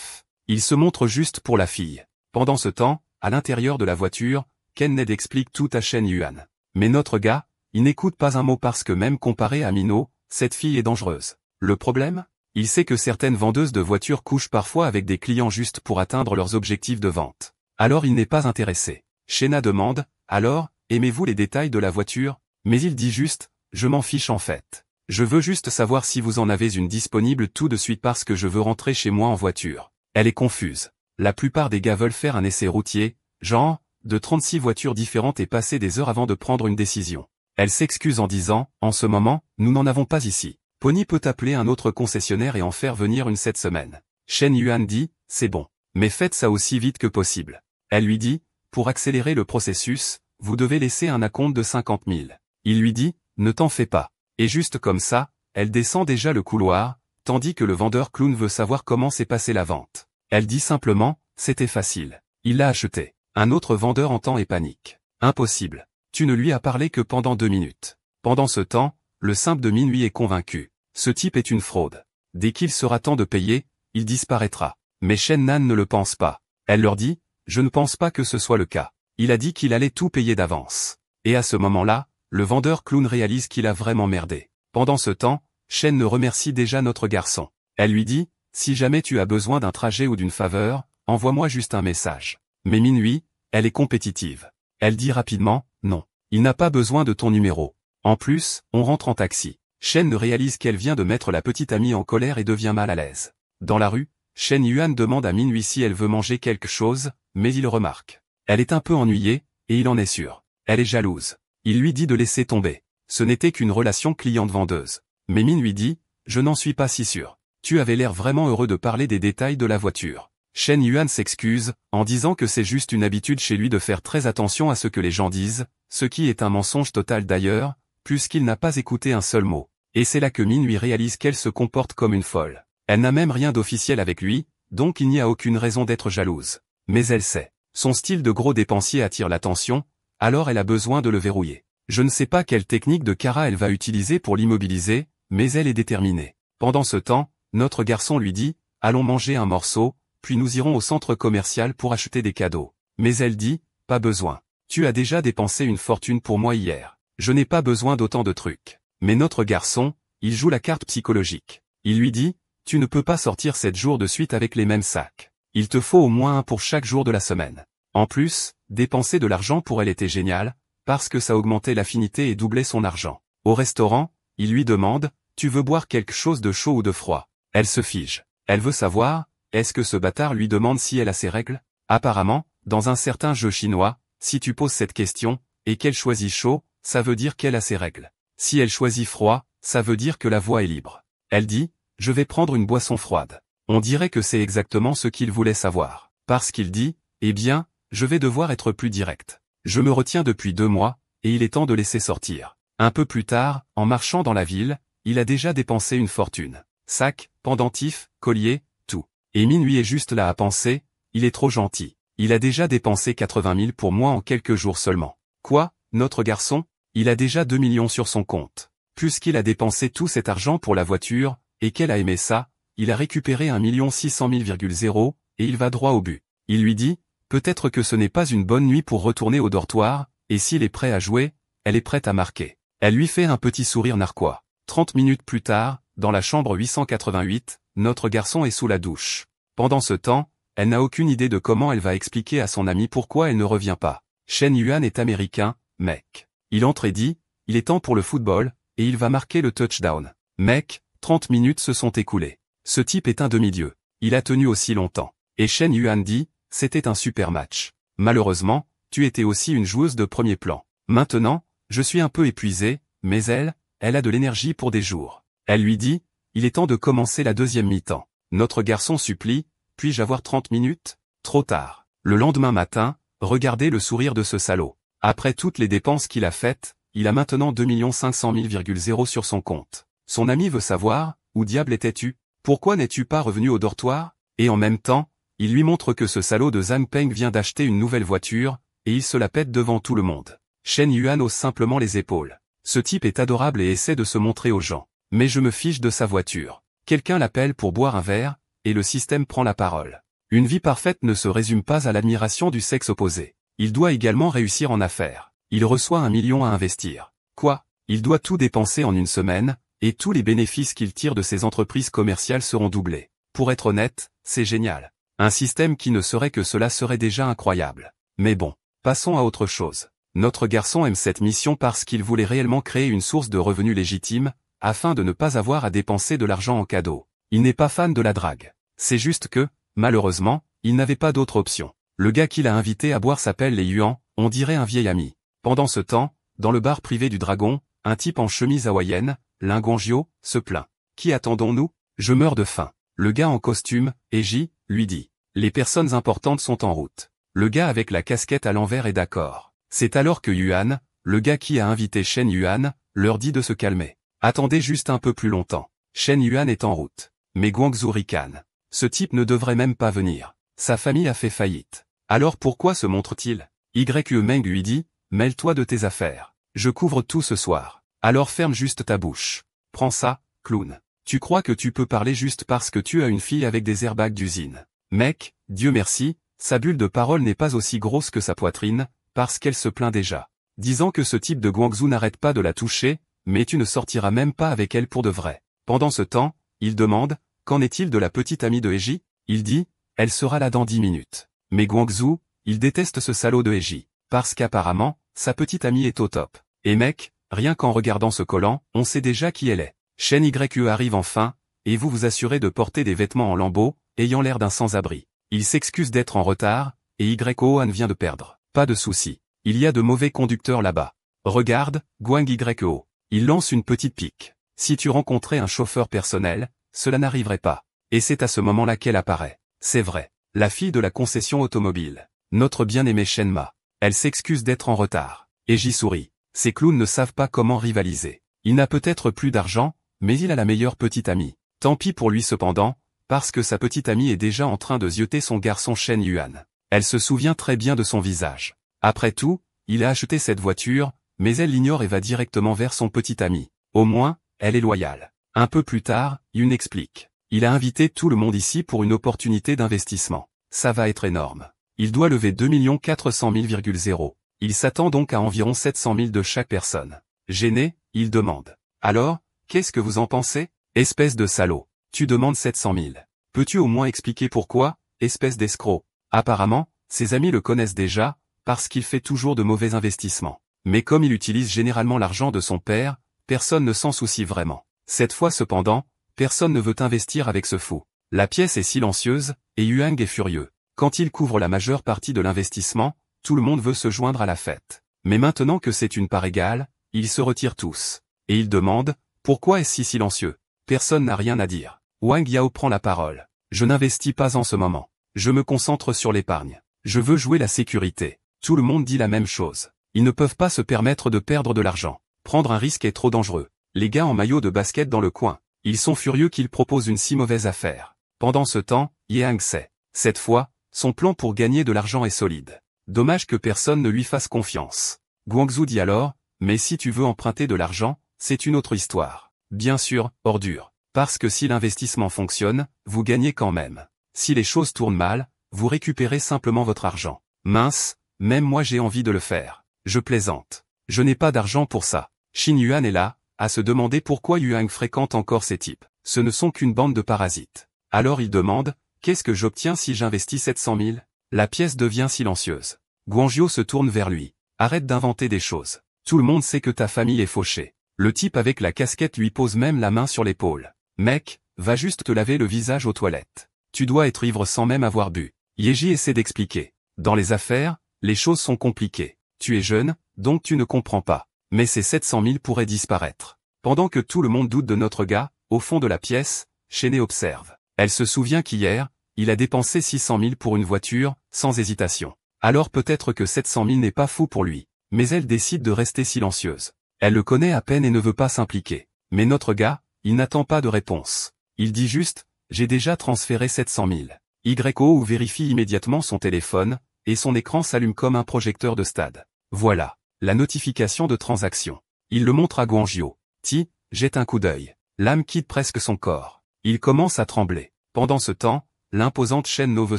Il se montre juste pour la fille. Pendant ce temps, à l'intérieur de la voiture, Kenneth explique tout à Shen Yuan. Mais notre gars, il n'écoute pas un mot parce que même comparé à Mino, cette fille est dangereuse. Le problème? Il sait que certaines vendeuses de voitures couchent parfois avec des clients juste pour atteindre leurs objectifs de vente. Alors il n'est pas intéressé. Shenna demande, alors, aimez-vous les détails de la voiture? Mais il dit juste, je m'en fiche en fait. Je veux juste savoir si vous en avez une disponible tout de suite parce que je veux rentrer chez moi en voiture. Elle est confuse. La plupart des gars veulent faire un essai routier, genre, de 36 voitures différentes et passer des heures avant de prendre une décision. Elle s'excuse en disant, en ce moment, nous n'en avons pas ici. Pony peut appeler un autre concessionnaire et en faire venir une cette semaine. Shen Yuan dit, c'est bon. Mais faites ça aussi vite que possible. Elle lui dit, pour accélérer le processus, vous devez laisser un acompte de 50 000. Il lui dit, ne t'en fais pas. Et juste comme ça, elle descend déjà le couloir, tandis que le vendeur clown veut savoir comment s'est passée la vente. Elle dit simplement, c'était facile. Il l'a acheté. Un autre vendeur entend et panique. Impossible. Tu ne lui as parlé que pendant 2 minutes. Pendant ce temps, le simple de Minuit est convaincu. Ce type est une fraude. Dès qu'il sera temps de payer, il disparaîtra. Mais Shen Nan ne le pense pas. Elle leur dit, je ne pense pas que ce soit le cas. Il a dit qu'il allait tout payer d'avance. Et à ce moment-là, le vendeur clown réalise qu'il a vraiment merdé. Pendant ce temps, Shen ne remercie déjà notre garçon. Elle lui dit, si jamais tu as besoin d'un trajet ou d'une faveur, envoie-moi juste un message. Mais Minuit, elle est compétitive. Elle dit rapidement, non. Il n'a pas besoin de ton numéro. En plus, on rentre en taxi. Shen ne réalise qu'elle vient de mettre la petite amie en colère et devient mal à l'aise. Dans la rue, Shen Yuan demande à Minuit si elle veut manger quelque chose, mais il remarque. Elle est un peu ennuyée, et il en est sûr. Elle est jalouse. Il lui dit de laisser tomber. Ce n'était qu'une relation cliente-vendeuse. Mais Min lui dit, je n'en suis pas si sûr. Tu avais l'air vraiment heureux de parler des détails de la voiture. Shen Yuan s'excuse, en disant que c'est juste une habitude chez lui de faire très attention à ce que les gens disent, ce qui est un mensonge total d'ailleurs, puisqu'il n'a pas écouté un seul mot. Et c'est là que Min lui réalise qu'elle se comporte comme une folle. Elle n'a même rien d'officiel avec lui, donc il n'y a aucune raison d'être jalouse. Mais elle sait. Son style de gros dépensier attire l'attention, alors elle a besoin de le verrouiller. Je ne sais pas quelle technique de Kara elle va utiliser pour l'immobiliser, mais elle est déterminée. Pendant ce temps, notre garçon lui dit, allons manger un morceau, puis nous irons au centre commercial pour acheter des cadeaux. Mais elle dit, pas besoin. Tu as déjà dépensé une fortune pour moi hier. Je n'ai pas besoin d'autant de trucs. Mais notre garçon, il joue la carte psychologique. Il lui dit, tu ne peux pas sortir 7 jours de suite avec les mêmes sacs. Il te faut au moins un pour chaque jour de la semaine. En plus, dépenser de l'argent pour elle était génial, parce que ça augmentait l'affinité et doublait son argent. Au restaurant, il lui demande, tu veux boire quelque chose de chaud ou de froid? Elle se fige. Elle veut savoir, est-ce que ce bâtard lui demande si elle a ses règles? Apparemment, dans un certain jeu chinois, si tu poses cette question, et qu'elle choisit chaud, ça veut dire qu'elle a ses règles. Si elle choisit froid, ça veut dire que la voie est libre. Elle dit, je vais prendre une boisson froide. On dirait que c'est exactement ce qu'il voulait savoir. Parce qu'il dit, eh bien, je vais devoir être plus direct. Je me retiens depuis 2 mois, et il est temps de laisser sortir. Un peu plus tard, en marchant dans la ville, il a déjà dépensé une fortune. Sac, pendentif, collier, tout. Et Min lui est juste là à penser, il est trop gentil. Il a déjà dépensé 80 000 pour moi en quelques jours seulement. Quoi, notre garçon? Il a déjà 2 millions sur son compte. Puisqu'il a dépensé tout cet argent pour la voiture, et qu'elle a aimé ça, il a récupéré 1 600 000,0, et il va droit au but. Il lui dit, peut-être que ce n'est pas une bonne nuit pour retourner au dortoir, et s'il est prêt à jouer, elle est prête à marquer. Elle lui fait un petit sourire narquois. 30 minutes plus tard, dans la chambre 888, notre garçon est sous la douche. Pendant ce temps, elle n'a aucune idée de comment elle va expliquer à son ami pourquoi elle ne revient pas. Shen Yuan est américain, mec. Il entre et dit, il est temps pour le football, et il va marquer le touchdown. Mec, 30 minutes se sont écoulées. Ce type est un demi-dieu. Il a tenu aussi longtemps. Et Shen Yuan dit, c'était un super match. Malheureusement, tu étais aussi une joueuse de premier plan. Maintenant, je suis un peu épuisé, mais elle a de l'énergie pour des jours. Elle lui dit, il est temps de commencer la deuxième mi-temps. Notre garçon supplie, puis-je avoir 30 minutes? Trop tard. Le lendemain matin, regardez le sourire de ce salaud. Après toutes les dépenses qu'il a faites, il a maintenant 2 500 000,0 sur son compte. Son ami veut savoir, où diable étais-tu? Pourquoi n'es-tu pas revenu au dortoir? Et en même temps, il lui montre que ce salaud de Zhang Peng vient d'acheter une nouvelle voiture, et il se la pète devant tout le monde. Shen Yuan hausse simplement les épaules. Ce type est adorable et essaie de se montrer aux gens. Mais je me fiche de sa voiture. Quelqu'un l'appelle pour boire un verre, et le système prend la parole. Une vie parfaite ne se résume pas à l'admiration du sexe opposé. Il doit également réussir en affaires. Il reçoit 1 million à investir. Quoi? Il doit tout dépenser en une semaine, et tous les bénéfices qu'il tire de ses entreprises commerciales seront doublés. Pour être honnête, c'est génial. Un système qui ne serait que cela serait déjà incroyable. Mais bon, passons à autre chose. Notre garçon aime cette mission parce qu'il voulait réellement créer une source de revenus légitime, afin de ne pas avoir à dépenser de l'argent en cadeau. Il n'est pas fan de la drague. C'est juste que, malheureusement, il n'avait pas d'autre option. Le gars qu'il a invité à boire s'appelle Lei Yuan, on dirait un vieil ami. Pendant ce temps, dans le bar privé du Dragon, un type en chemise hawaïenne, Lingongio, se plaint. Qui attendons-nous? Je meurs de faim. Le gars en costume, Eiji, lui dit. Les personnes importantes sont en route. Le gars avec la casquette à l'envers est d'accord. C'est alors que Yuan, le gars qui a invité Shen Yuan, leur dit de se calmer. Attendez juste un peu plus longtemps. Shen Yuan est en route. Mais Guangzhou ricane. Ce type ne devrait même pas venir. Sa famille a fait faillite. Alors pourquoi se montre-t-il? Ye Meng lui dit, mêle-toi de tes affaires. Je couvre tout ce soir. Alors ferme juste ta bouche. Prends ça, clown. Tu crois que tu peux parler juste parce que tu as une fille avec des airbags d'usine. Mec, Dieu merci, sa bulle de parole n'est pas aussi grosse que sa poitrine, parce qu'elle se plaint déjà. Disant que ce type de Guangzhou n'arrête pas de la toucher, mais tu ne sortiras même pas avec elle pour de vrai. Pendant ce temps, il demande, qu'en est-il de la petite amie de Eiji? Il dit, elle sera là dans 10 minutes. Mais Guangzhou, il déteste ce salaud de Eiji, parce qu'apparemment, sa petite amie est au top. Et mec, rien qu'en regardant ce collant, on sait déjà qui elle est. Shen Ye arrive enfin, et vous vous assurez de porter des vêtements en lambeaux, ayant l'air d'un sans-abri. Il s'excuse d'être en retard, et Yoan vient de perdre. Pas de souci. Il y a de mauvais conducteurs là-bas. Regarde, Guang Yeo. Il lance une petite pique. Si tu rencontrais un chauffeur personnel, cela n'arriverait pas. Et c'est à ce moment-là qu'elle apparaît. C'est vrai. La fille de la concession automobile. Notre bien-aimée Shenma. Elle s'excuse d'être en retard. Et j'y souris. Ces clowns ne savent pas comment rivaliser. Il n'a peut-être plus d'argent, mais il a la meilleure petite amie. Tant pis pour lui cependant, parce que sa petite amie est déjà en train de zioter son garçon Shen Yuan. Elle se souvient très bien de son visage. Après tout, il a acheté cette voiture, mais elle l'ignore et va directement vers son petit ami. Au moins, elle est loyale. Un peu plus tard, Yun explique. Il a invité tout le monde ici pour une opportunité d'investissement. Ça va être énorme. Il doit lever 2 400 000,0. Il s'attend donc à environ 700 000 de chaque personne. Gêné, il demande. Alors, qu'est-ce que vous en pensez? Espèce de salaud. Tu demandes 700 000. Peux-tu au moins expliquer pourquoi, espèce d'escroc? Apparemment, ses amis le connaissent déjà, parce qu'il fait toujours de mauvais investissements. Mais comme il utilise généralement l'argent de son père, personne ne s'en soucie vraiment. Cette fois cependant, personne ne veut investir avec ce fou. La pièce est silencieuse, et Yuang est furieux. Quand il couvre la majeure partie de l'investissement, tout le monde veut se joindre à la fête. Mais maintenant que c'est une part égale, ils se retirent tous. Et ils demandent, pourquoi est-ce si silencieux? Personne n'a rien à dire. Wang Yao prend la parole. Je n'investis pas en ce moment. Je me concentre sur l'épargne. Je veux jouer la sécurité. Tout le monde dit la même chose. Ils ne peuvent pas se permettre de perdre de l'argent. Prendre un risque est trop dangereux. Les gars en maillot de basket dans le coin. Ils sont furieux qu'ils proposent une si mauvaise affaire. Pendant ce temps, Yang sait. Cette fois, son plan pour gagner de l'argent est solide. Dommage que personne ne lui fasse confiance. Guangzhou dit alors, mais si tu veux emprunter de l'argent, c'est une autre histoire. Bien sûr, ordure. Parce que si l'investissement fonctionne, vous gagnez quand même. Si les choses tournent mal, vous récupérez simplement votre argent. Mince, même moi j'ai envie de le faire. Je plaisante. Je n'ai pas d'argent pour ça. Xin Yuan est là, à se demander pourquoi Yuan fréquente encore ces types. Ce ne sont qu'une bande de parasites. Alors il demande, qu'est-ce que j'obtiens si j'investis 700 000? La pièce devient silencieuse. Guangzhou se tourne vers lui. Arrête d'inventer des choses. Tout le monde sait que ta famille est fauchée. Le type avec la casquette lui pose même la main sur l'épaule. Mec, va juste te laver le visage aux toilettes. Tu dois être ivre sans même avoir bu. Yeji essaie d'expliquer. Dans les affaires, les choses sont compliquées. Tu es jeune, donc tu ne comprends pas. Mais ces 700 000 pourraient disparaître. Pendant que tout le monde doute de notre gars, au fond de la pièce, Chéné observe. Elle se souvient qu'hier, il a dépensé 600 000 pour une voiture, sans hésitation. Alors peut-être que 700 000 n'est pas fou pour lui. Mais elle décide de rester silencieuse. Elle le connaît à peine et ne veut pas s'impliquer. Mais notre gars, il n'attend pas de réponse. Il dit juste, j'ai déjà transféré 700 000. YO vérifie immédiatement son téléphone, et son écran s'allume comme un projecteur de stade. Voilà, la notification de transaction. Il le montre à Guangzhou. Ti, jette un coup d'œil. L'âme quitte presque son corps. Il commence à trembler. Pendant ce temps, l'imposante Shen No veut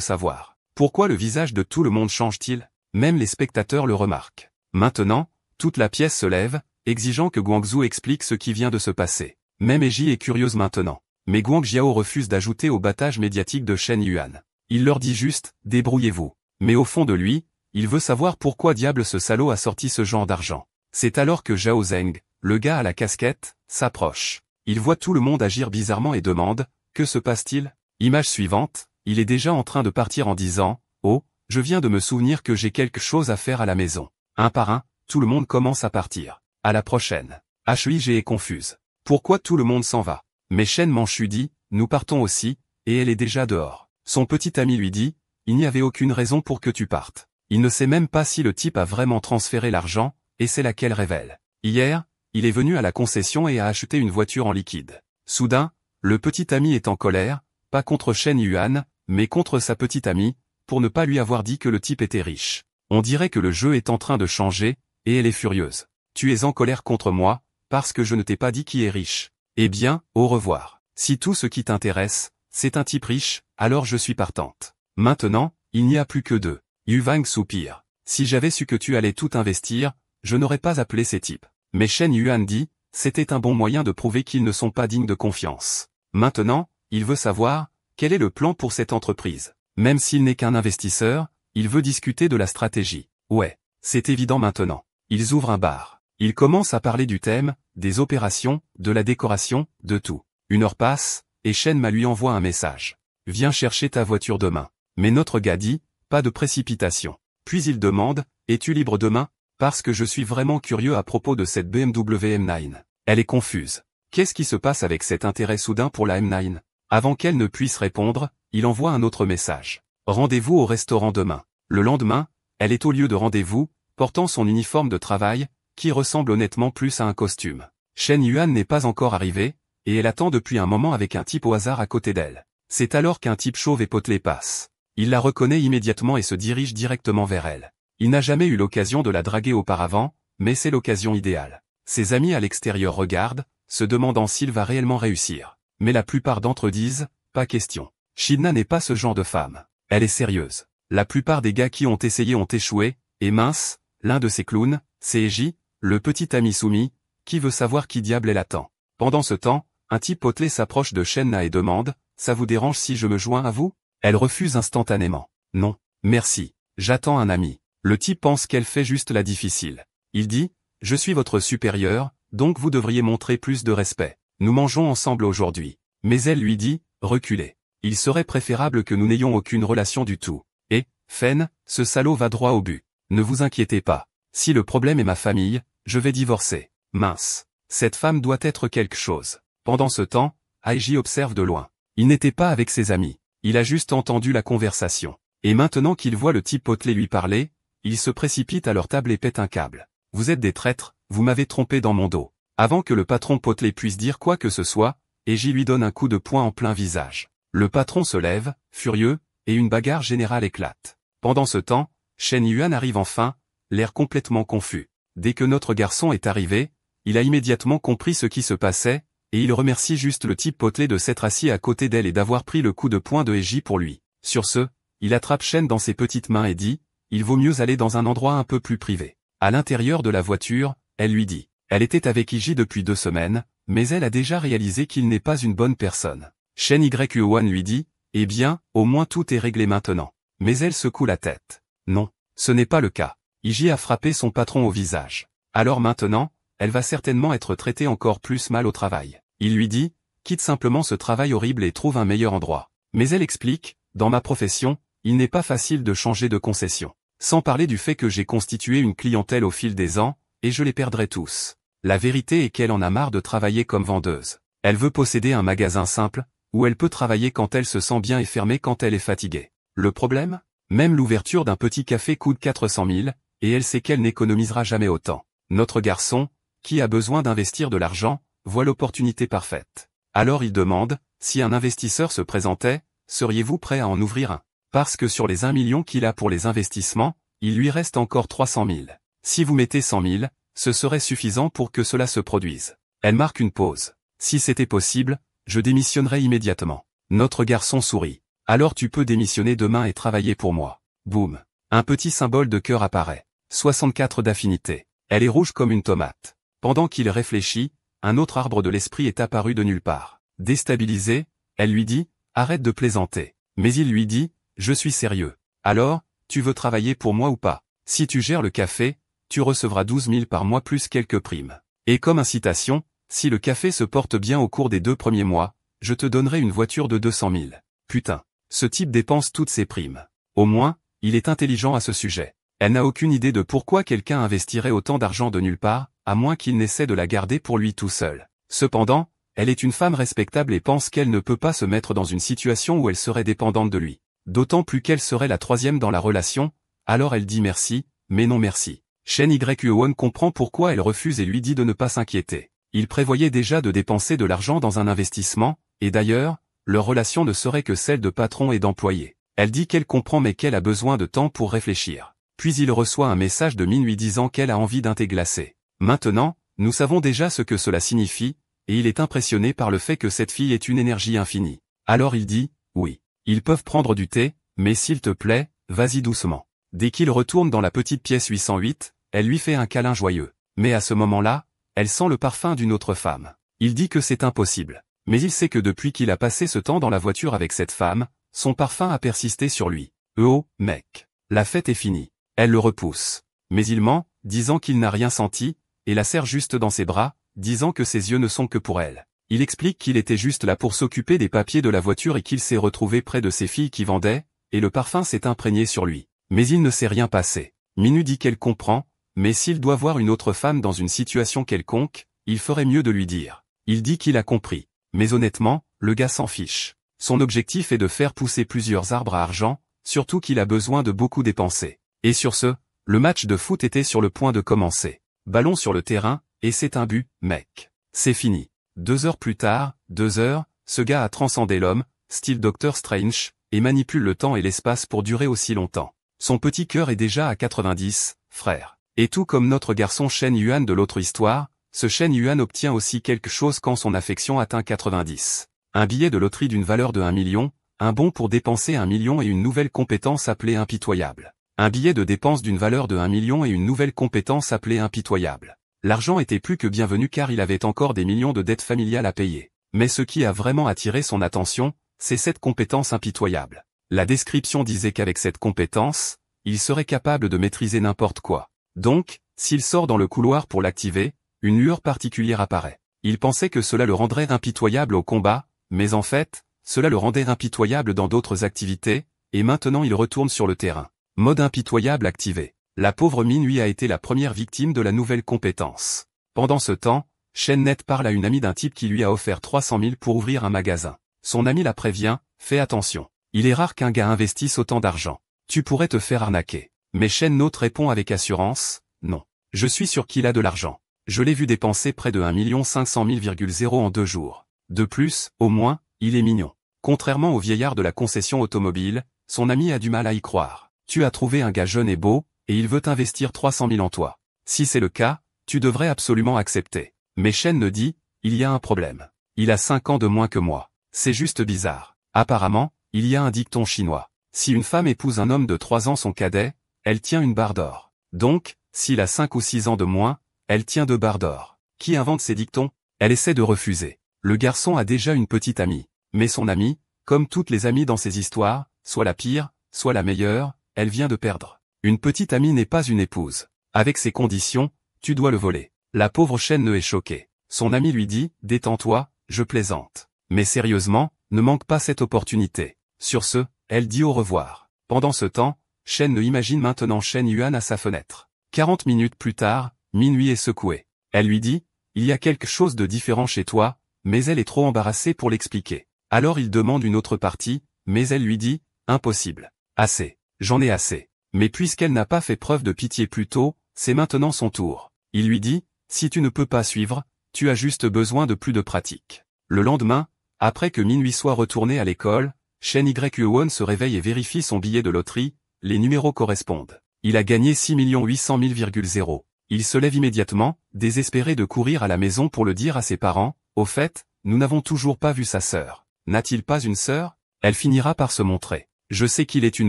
savoir. Pourquoi le visage de tout le monde change-t-il? Même les spectateurs le remarquent. Maintenant, toute la pièce se lève, exigeant que Guangzhou explique ce qui vient de se passer. Même Eiji est curieuse maintenant. Mais Guangxiao refuse d'ajouter au battage médiatique de Shen Yuan. Il leur dit juste, débrouillez-vous. Mais au fond de lui, il veut savoir pourquoi diable ce salaud a sorti ce genre d'argent. C'est alors que Zhao Zeng, le gars à la casquette, s'approche. Il voit tout le monde agir bizarrement et demande, que se passe-t-il? Image suivante, il est déjà en train de partir en disant, oh, je viens de me souvenir que j'ai quelque chose à faire à la maison. Un par un, tout le monde commence à partir. À la prochaine. HUIG est confuse. Pourquoi tout le monde s'en va? Mais Shen Manchu dit, nous partons aussi, et elle est déjà dehors. Son petit ami lui dit, il n'y avait aucune raison pour que tu partes. Il ne sait même pas si le type a vraiment transféré l'argent, et c'est laquelle révèle. Hier, il est venu à la concession et a acheté une voiture en liquide. Soudain, le petit ami est en colère, pas contre Shen Yuan, mais contre sa petite amie, pour ne pas lui avoir dit que le type était riche. On dirait que le jeu est en train de changer, et elle est furieuse. Tu es en colère contre moi, parce que je ne t'ai pas dit qui est riche. Eh bien, au revoir. Si tout ce qui t'intéresse, c'est un type riche, alors je suis partante. Maintenant, il n'y a plus que deux. Yu Wang soupire. Si j'avais su que tu allais tout investir, je n'aurais pas appelé ces types. Mais Shen Yuan dit, c'était un bon moyen de prouver qu'ils ne sont pas dignes de confiance. Maintenant, il veut savoir, quel est le plan pour cette entreprise. Même s'il n'est qu'un investisseur, il veut discuter de la stratégie. Ouais, c'est évident maintenant. Ils ouvrent un bar. Ils commencent à parler du thème, des opérations, de la décoration, de tout. 1 heure passe, et Shen Ma lui envoie un message. Viens chercher ta voiture demain. Mais notre gars dit, pas de précipitation. Puis il demande, es-tu libre demain? Parce que je suis vraiment curieux à propos de cette BMW M9. Elle est confuse. Qu'est-ce qui se passe avec cet intérêt soudain pour la M9? Avant qu'elle ne puisse répondre, il envoie un autre message. Rendez-vous au restaurant demain. Le lendemain, elle est au lieu de rendez-vous, portant son uniforme de travail, qui ressemble honnêtement plus à un costume. Shen Yuan n'est pas encore arrivé, et elle attend depuis un moment avec un type au hasard à côté d'elle. C'est alors qu'un type chauve et potelé passe. Il la reconnaît immédiatement et se dirige directement vers elle. Il n'a jamais eu l'occasion de la draguer auparavant, mais c'est l'occasion idéale. Ses amis à l'extérieur regardent, se demandant s'il va réellement réussir. Mais la plupart d'entre eux disent, pas question. Shidna n'est pas ce genre de femme. Elle est sérieuse. La plupart des gars qui ont essayé ont échoué, et mince, l'un de ces clowns, c'est Eiji, le petit ami soumis, qui veut savoir qui diable elle attend. Pendant ce temps, un type potelé s'approche de Shenna et demande, ça vous dérange si je me joins à vous? Elle refuse instantanément. Non, merci, j'attends un ami. Le type pense qu'elle fait juste la difficile. Il dit, je suis votre supérieur, donc vous devriez montrer plus de respect. Nous mangeons ensemble aujourd'hui. Mais elle lui dit, reculez. Il serait préférable que nous n'ayons aucune relation du tout. Et, Fen, ce salaud va droit au but. Ne vous inquiétez pas. Si le problème est ma famille, je vais divorcer. Mince. Cette femme doit être quelque chose. Pendant ce temps, Aiji observe de loin. Il n'était pas avec ses amis. Il a juste entendu la conversation. Et maintenant qu'il voit le type potelé lui parler, il se précipite à leur table et pète un câble. Vous êtes des traîtres, vous m'avez trompé dans mon dos. Avant que le patron potelé puisse dire quoi que ce soit, Eiji lui donne un coup de poing en plein visage. Le patron se lève, furieux, et une bagarre générale éclate. Pendant ce temps, Shen Yuan arrive enfin, l'air complètement confus. Dès que notre garçon est arrivé, il a immédiatement compris ce qui se passait, et il remercie juste le type potelé de s'être assis à côté d'elle et d'avoir pris le coup de poing de Eiji pour lui. Sur ce, il attrape Shen dans ses petites mains et dit, il vaut mieux aller dans un endroit un peu plus privé. À l'intérieur de la voiture, elle lui dit. Elle était avec Eiji depuis 2 semaines, mais elle a déjà réalisé qu'il n'est pas une bonne personne. Shen Yuan lui dit, eh bien, au moins tout est réglé maintenant. Mais elle secoue la tête. Non, ce n'est pas le cas. Eiji a frappé son patron au visage. Alors maintenant, elle va certainement être traitée encore plus mal au travail. Il lui dit, quitte simplement ce travail horrible et trouve un meilleur endroit. Mais elle explique, dans ma profession, il n'est pas facile de changer de concession. Sans parler du fait que j'ai constitué une clientèle au fil des ans, et je les perdrai tous. La vérité est qu'elle en a marre de travailler comme vendeuse. Elle veut posséder un magasin simple, où elle peut travailler quand elle se sent bien et fermer quand elle est fatiguée. Le problème? Même l'ouverture d'un petit café coûte 400 000, et elle sait qu'elle n'économisera jamais autant. Notre garçon, qui a besoin d'investir de l'argent, voit l'opportunité parfaite. Alors il demande, si un investisseur se présentait, seriez-vous prêt à en ouvrir un? Parce que sur les 1 million qu'il a pour les investissements, il lui reste encore 300 000. Si vous mettez 100 000, ce serait suffisant pour que cela se produise. Elle marque une pause. Si c'était possible, je démissionnerais immédiatement. Notre garçon sourit. Alors tu peux démissionner demain et travailler pour moi. Boum. Un petit symbole de cœur apparaît. 64 d'affinité. Elle est rouge comme une tomate. Pendant qu'il réfléchit, un autre arbre de l'esprit est apparu de nulle part. Déstabilisée, elle lui dit, arrête de plaisanter. Mais il lui dit, je suis sérieux. Alors, tu veux travailler pour moi ou pas? Si tu gères le café, tu recevras 12 000 par mois plus quelques primes. Et comme incitation, si le café se porte bien au cours des 2 premiers mois, je te donnerai une voiture de 200 000. Putain, ce type dépense toutes ses primes. Au moins, il est intelligent à ce sujet. Elle n'a aucune idée de pourquoi quelqu'un investirait autant d'argent de nulle part, à moins qu'il n'essaie de la garder pour lui tout seul. Cependant, elle est une femme respectable et pense qu'elle ne peut pas se mettre dans une situation où elle serait dépendante de lui. D'autant plus qu'elle serait la 3e dans la relation, alors elle dit merci, mais non merci. Shen Yuan comprend pourquoi elle refuse et lui dit de ne pas s'inquiéter. Il prévoyait déjà de dépenser de l'argent dans un investissement, et d'ailleurs, leur relation ne serait que celle de patron et d'employé. Elle dit qu'elle comprend mais qu'elle a besoin de temps pour réfléchir. Puis il reçoit un message de minuit disant qu'elle a envie d'un thé glacé. Maintenant, nous savons déjà ce que cela signifie, et il est impressionné par le fait que cette fille ait une énergie infinie. Alors il dit, oui. Ils peuvent prendre du thé, mais s'il te plaît, vas-y doucement. Dès qu'il retourne dans la petite pièce 808, elle lui fait un câlin joyeux. Mais à ce moment-là, elle sent le parfum d'une autre femme. Il dit que c'est impossible. Mais il sait que depuis qu'il a passé ce temps dans la voiture avec cette femme, son parfum a persisté sur lui. Oh, mec. La fête est finie. Elle le repousse. Mais il ment, disant qu'il n'a rien senti, et la serre juste dans ses bras, disant que ses yeux ne sont que pour elle. Il explique qu'il était juste là pour s'occuper des papiers de la voiture et qu'il s'est retrouvé près de ces filles qui vendaient, et le parfum s'est imprégné sur lui. Mais il ne s'est rien passé. Minu dit qu'elle comprend, Mais s'il doit voir une autre femme dans une situation quelconque, il ferait mieux de lui dire. Il dit qu'il a compris. Mais honnêtement, le gars s'en fiche. Son objectif est de faire pousser plusieurs arbres à argent, surtout qu'il a besoin de beaucoup dépenser. Et sur ce, le match de foot était sur le point de commencer. Ballon sur le terrain, et c'est un but, mec. C'est fini. 2 heures plus tard, 2 heures, ce gars a transcendé l'homme, style Doctor Strange, et manipule le temps et l'espace pour durer aussi longtemps. Son petit cœur est déjà à 90, frère. Et tout comme notre garçon Shen Yuan de l'autre histoire, ce Shen Yuan obtient aussi quelque chose quand son affection atteint 90. Un billet de loterie d'une valeur de 1 million, un bon pour dépenser 1 million et une nouvelle compétence appelée impitoyable. Un billet de dépense d'une valeur de 1 million et une nouvelle compétence appelée impitoyable. L'argent était plus que bienvenu car il avait encore des millions de dettes familiales à payer. Mais ce qui a vraiment attiré son attention, c'est cette compétence impitoyable. La description disait qu'avec cette compétence, il serait capable de maîtriser n'importe quoi. Donc, s'il sort dans le couloir pour l'activer, une lueur particulière apparaît. Il pensait que cela le rendrait impitoyable au combat, mais en fait, cela le rendait impitoyable dans d'autres activités, et maintenant il retourne sur le terrain. Mode impitoyable activé. La pauvre Minhui a été la première victime de la nouvelle compétence. Pendant ce temps, Shen Net parle à une amie d'un type qui lui a offert 300 000 pour ouvrir un magasin. Son amie la prévient, fais attention. Il est rare qu'un gars investisse autant d'argent. Tu pourrais te faire arnaquer. Mais Shen Not répond avec assurance, non. Je suis sûr qu'il a de l'argent. Je l'ai vu dépenser près de 1 500 000,0 en 2 jours. De plus, au moins, il est mignon. Contrairement au vieillard de la concession automobile, son ami a du mal à y croire. Tu as trouvé un gars jeune et beau, et il veut investir 300 000 en toi. Si c'est le cas, tu devrais absolument accepter. Mais Shen ne dit, il y a un problème. Il a 5 ans de moins que moi. C'est juste bizarre. Apparemment, il y a un dicton chinois. Si une femme épouse un homme de 3 ans son cadet, elle tient une barre d'or. Donc, s'il a 5 ou 6 ans de moins, elle tient 2 barres d'or. Qui invente ces dictons? Elle essaie de refuser. Le garçon a déjà une petite amie. Mais son amie, comme toutes les amies dans ces histoires, soit la pire, soit la meilleure, elle vient de perdre. Une petite amie n'est pas une épouse. Avec ces conditions, tu dois le voler. La pauvre Shen est choquée. Son ami lui dit, détends-toi, je plaisante. Mais sérieusement, ne manque pas cette opportunité. Sur ce, elle dit au revoir. Pendant ce temps, Shen imagine maintenant Shen Yuan à sa fenêtre. 40 minutes plus tard, Minhui est secouée. Elle lui dit, il y a quelque chose de différent chez toi, mais elle est trop embarrassée pour l'expliquer. Alors il demande une autre partie, mais elle lui dit, impossible. Assez. J'en ai assez. Mais puisqu'elle n'a pas fait preuve de pitié plus tôt, c'est maintenant son tour. Il lui dit, si tu ne peux pas suivre, tu as juste besoin de plus de pratique. Le lendemain, après que Minhui soit retourné à l'école, Shen Yuan se réveille et vérifie son billet de loterie, les numéros correspondent. Il a gagné 6 800 000,0. Il se lève immédiatement, désespéré de courir à la maison pour le dire à ses parents, au fait, nous n'avons toujours pas vu sa sœur. N'a-t-il pas une sœur? Elle finira par se montrer. Je sais qu'il est une